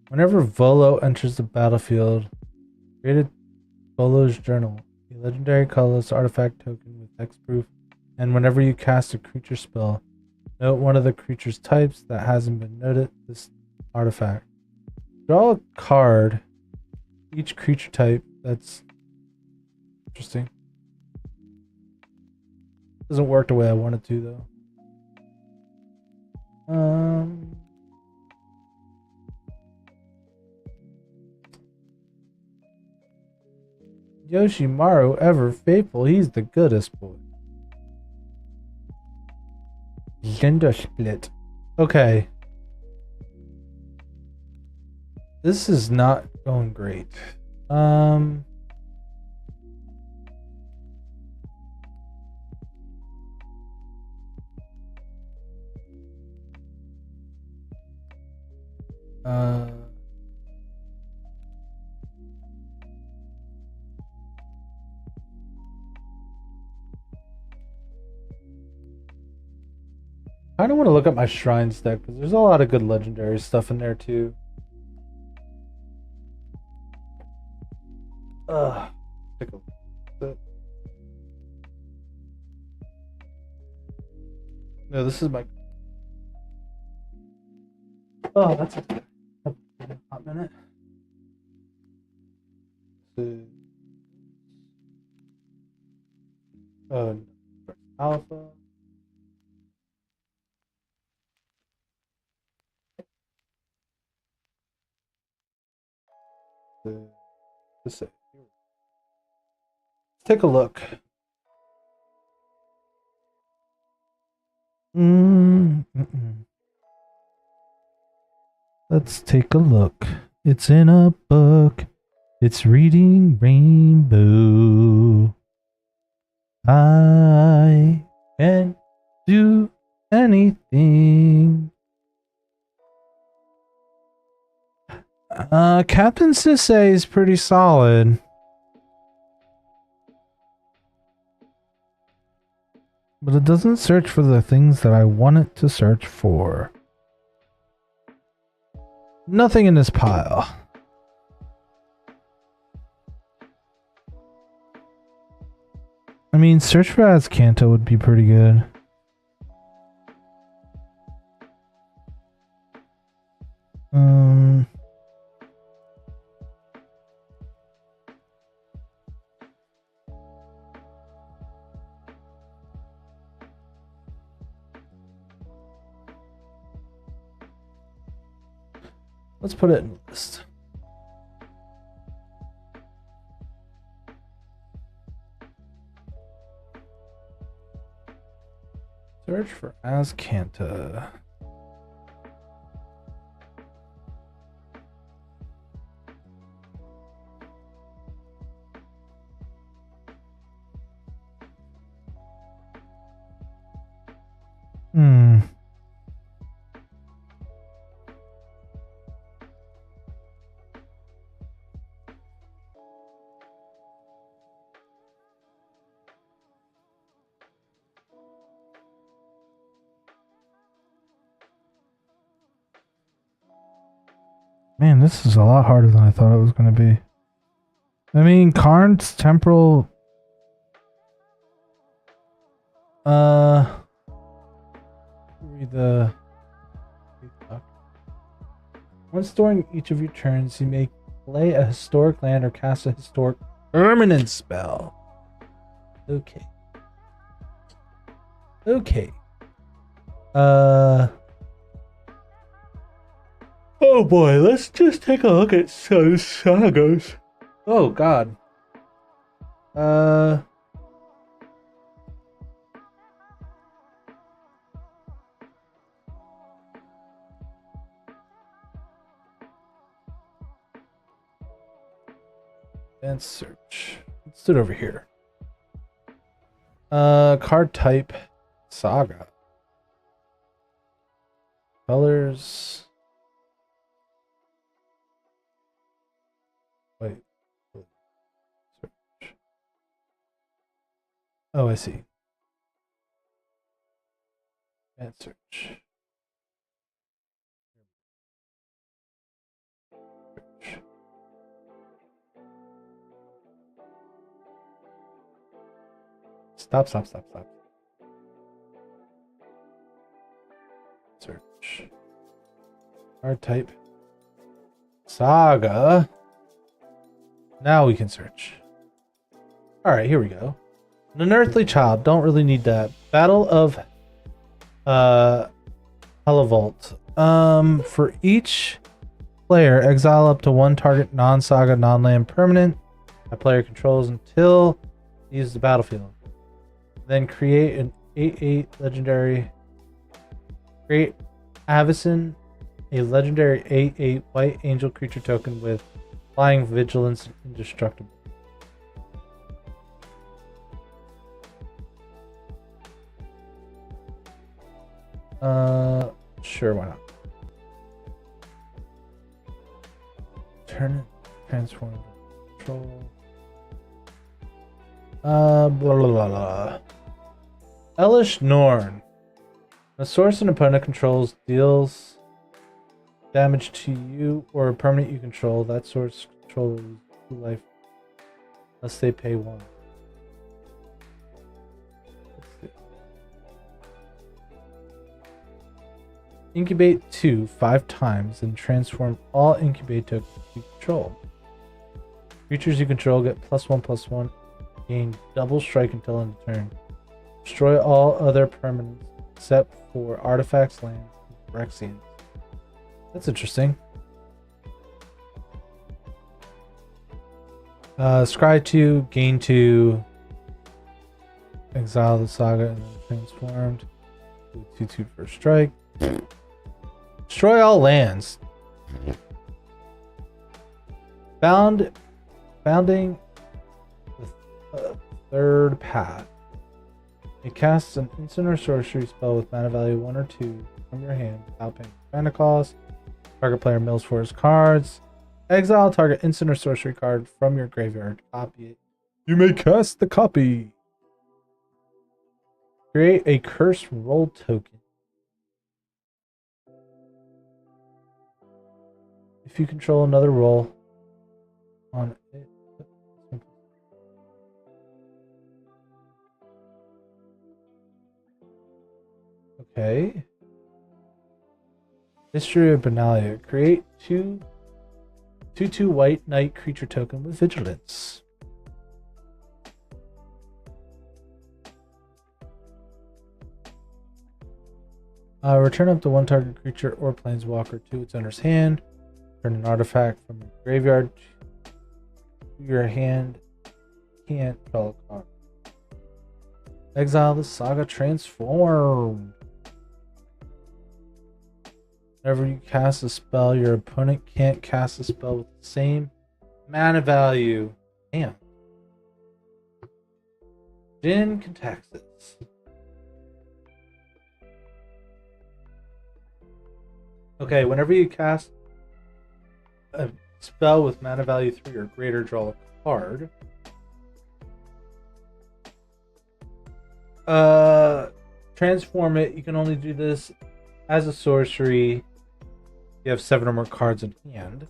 Whenever Volo enters the battlefield, create Volo's Journal. A legendary colorless artifact token with hexproof. And whenever you cast a creature spell, note one of the creature's types that hasn't been noted this artifact. Draw a card. Each creature type. That's interesting. Doesn't work the way I wanted to though. Yoshimaru ever faithful, he's the goodest boy. Gender split. Okay. This is not going great. I don't want to look at my shrines deck because there's a lot of good legendary stuff in there too. Take a look. No, this is my. Oh, that's a hot minute. Alpha. to say. Let's take a look. Let's take a look. It's in a book. It's reading Rainbow. I can do anything. Captain Sisay is pretty solid. But it doesn't search for the things that I want it to search for. Nothing in this pile. I mean, search for Azcanta would be pretty good. Let's put it in the list. Search for Azcanta. Man, this is a lot harder than I thought it was going to be. I mean, Karn's temporal... Read the... Once during each of your turns, you may play a historic land or cast a historic permanent spell. Okay. Okay. Oh boy, let's just take a look at some sagas. Oh god. Advanced search. Let's do it over here. Card type. Saga. Colors. Wait. Search. Oh, I see. And search. Search. Stop. Search. Card type. Saga. Now we can search. Alright, here we go. An unearthly child. Don't really need that. Battle of Hellevolt. For each player, exile up to one target non-saga, non-land permanent that player controls until he uses the battlefield. Then create an 8/8 legendary. Create Avacyn, a legendary 8/8 white angel creature token with flying, vigilance, and indestructible. Sure, why not? Turn it, transform, control. Blah blah blah. Elish Norn. A source an opponent controls deals damage to you or a permanent you control. That source controls 2 life unless they pay 1. Incubate 2 5 times and transform all incubate tokens you control. Creatures you control get +1/+1. Gain double strike until end of turn. Destroy all other permanents except for artifacts, lands, and Phyrexians. That's interesting. Scry 2, gain 2, exile the saga and then transformed. 2/2 for strike. Destroy all lands. Founding the third path. It casts an instant or sorcery spell with mana value 1 or 2 from your hand without paying mana cost. Target player mills for his cards. Exile target instant or sorcery card from your graveyard. Copy it. You may cast the copy. Create a curse roll token. If you control another roll on it. Okay. History of Benalia. Create 2/2 white knight creature token with vigilance. Return up to 1 target creature or planeswalker to its owner's hand. Turn an artifact from your graveyard to your hand. Can't draw a card. Exile the Saga Transformed. Whenever you cast a spell, your opponent can't cast a spell with the same mana value. Damn. Jin Contaxis. Okay, whenever you cast a spell with mana value 3 or greater, draw a card. Transform it. You can only do this as a sorcery. You have 7 or more cards in hand.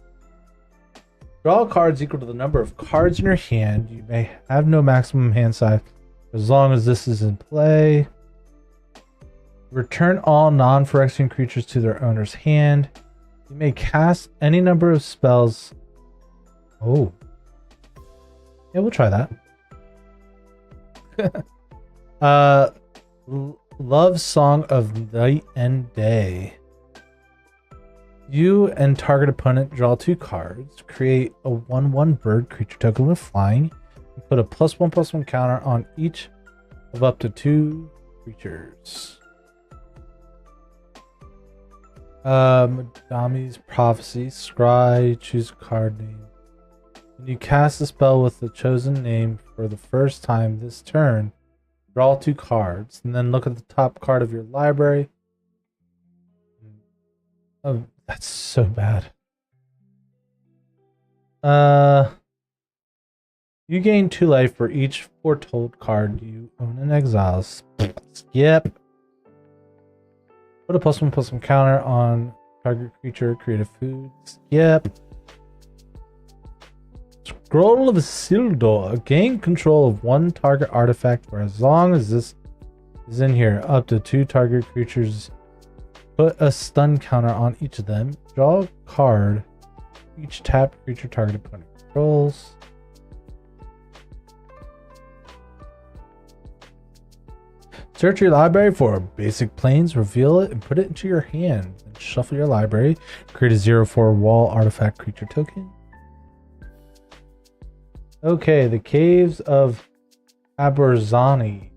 Draw cards equal to the number of cards in your hand. You may have no maximum hand size as long as this is in play. Return all non-Phyrexian creatures to their owner's hand. You may cast any number of spells. Oh. Yeah, we'll try that. Love Song of Night and Day. You and target opponent draw 2 cards. Create a 1/1 bird creature token with flying. And put a +1/+1 counter on each of up to 2 creatures. Madami's Prophecy. Scry. Choose a card name. When you cast a spell with the chosen name for the first time this turn, draw 2 cards, and then look at the top card of your library. Oh, that's so bad. You gain 2 life for each foretold card you own in exile. Skip. Put a +1/+1 counter on target creature, create a food. Skip. Scroll of Isildur. Gain control of 1 target artifact for as long as this is in here. Up to 2 target creatures. Put a stun counter on each of them. Draw a card. Each tapped creature target opponent controls. Search your library for basic planes, reveal it, and put it into your hand. Then shuffle your library. Create a 0/4 wall artifact creature token. Okay, the Caves of Aberzani.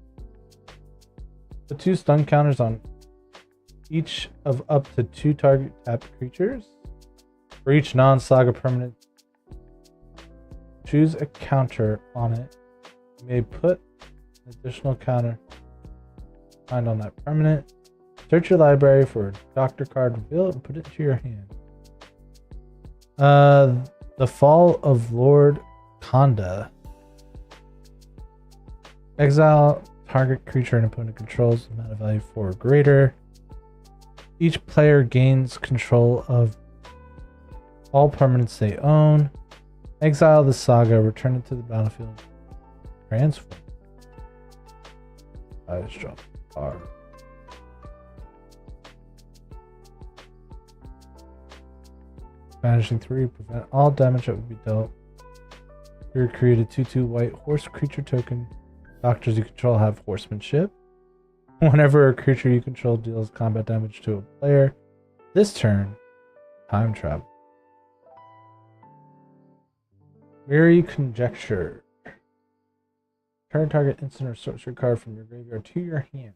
Put 2 stun counters on each of up to 2 target tapped creatures. For each non-saga permanent, choose a counter on it. You may put an additional counter find on that permanent. Search your library for a doctor card, reveal it, and put it into your hand. The Fall of Lord Khanda. Exile target creature and opponent controls with mana value 4 or greater. Each player gains control of all permanents they own. Exile the saga, return it to the battlefield. Transform. I just dropped the card. Banishing 3, prevent all damage that would be dealt. Here, create a 2/2 white horse creature token. Doctors you control have horsemanship. Whenever a creature you control deals combat damage to a player, this turn, time travel. Very conjecture. Turn target instant or sorcery card from your graveyard to your hand.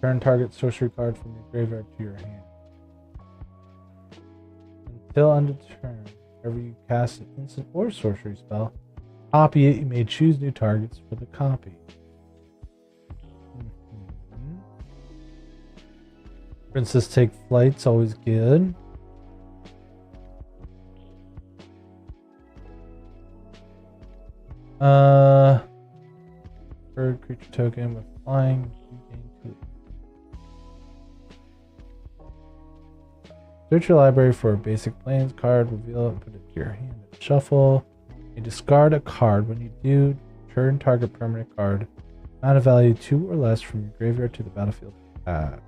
Turn target sorcery card from your graveyard to your hand. Until end of turn, whenever you cast an instant or sorcery spell, copy it. You may choose new targets for the copy. Princess Take Flight's always good. Bird creature token with flying. You gain 2. Search your library for a basic plains card, reveal it, and put it to your hand and shuffle. You discard a card. When you do, turn target permanent card, amount of value 2 or less from your graveyard to the battlefield tab.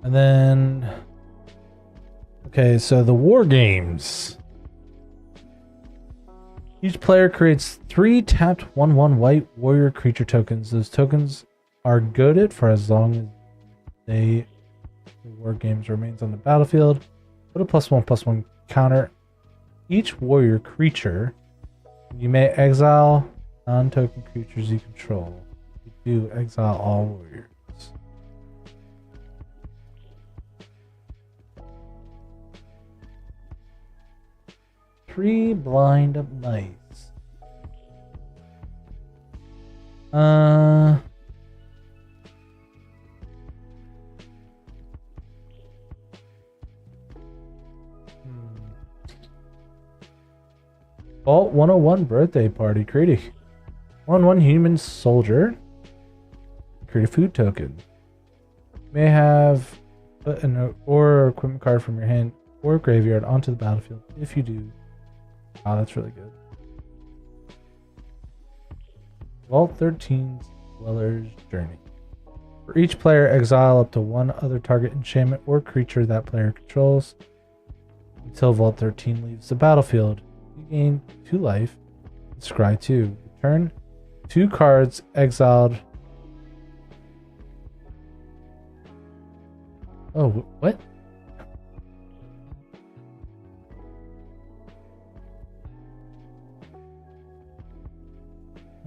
And then, okay, so the war games. Each player creates 3 tapped 1/1 white warrior creature tokens. Those tokens are goaded for as long as the war games remains on the battlefield. Put a +1/+1 counter each warrior creature. You may exile non-token creatures you control. You do exile all warriors. Three blind knights. Vault 101 birthday party. Create a 1/1 human soldier. Create a food token. You may have put an or equipment card from your hand or graveyard onto the battlefield. If you do, wow, that's really good. Vault 13's Dweller's Journey. For each player, exile up to 1 other target enchantment or creature that player controls until Vault 13 leaves the battlefield. You gain 2 life. Scry 2. Return 2 cards exiled. Oh, what?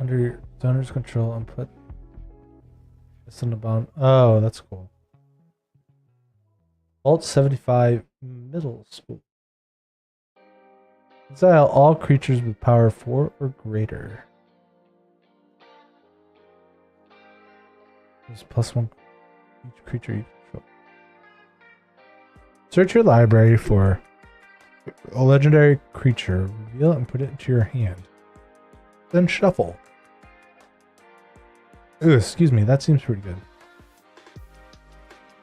Under your owner's control and put this on the bottom. Oh, that's cool. Vault 75 Middle School. Exile all creatures with power 4 or greater. There's +1 each creature you control. Search your library for a legendary creature, reveal it and put it into your hand. Then shuffle. Ooh, excuse me, that seems pretty good.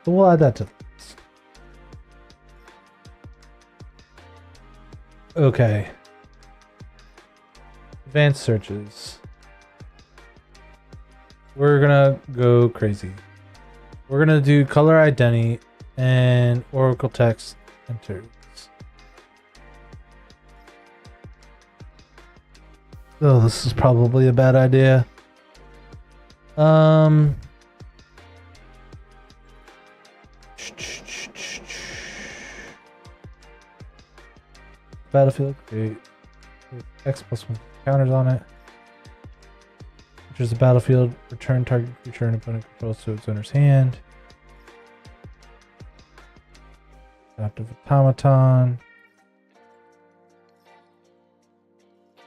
So we'll add that to the list. Okay. Advanced searches. We're gonna go crazy. We're gonna do color identity and Oracle text enters. Oh, this is probably a bad idea. Battlefield, create X+1 counters on it. Enters the battlefield, return target creature and opponent controls to its owner's hand. Adaptive Automaton.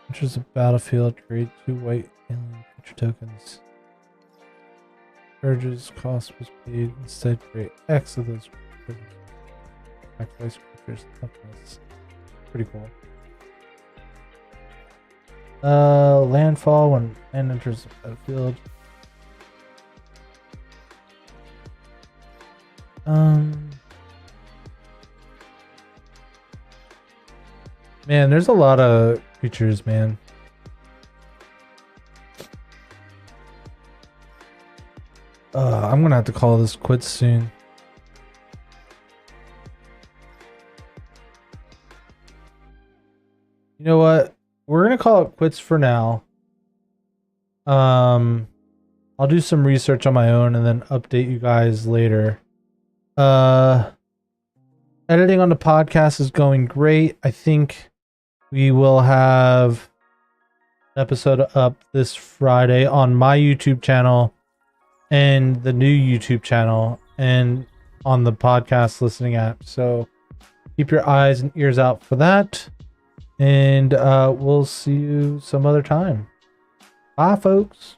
Enters the battlefield, create 2 white alien creature tokens. Charges cost was paid, instead create X of those tokens. Sacrifice creatures toughness. Pretty cool. Landfall when land enters the battlefield. Man, there's a lot of creatures, man. I'm gonna have to call this quits soon. You know what? We're gonna call it quits for now. I'll do some research on my own and then update you guys later. Editing on the podcast is going great. I think we will have an episode up this Friday on my YouTube channel and the new YouTube channel and on the podcast listening app. So keep your eyes and ears out for that. And we'll see you some other time. Bye, folks.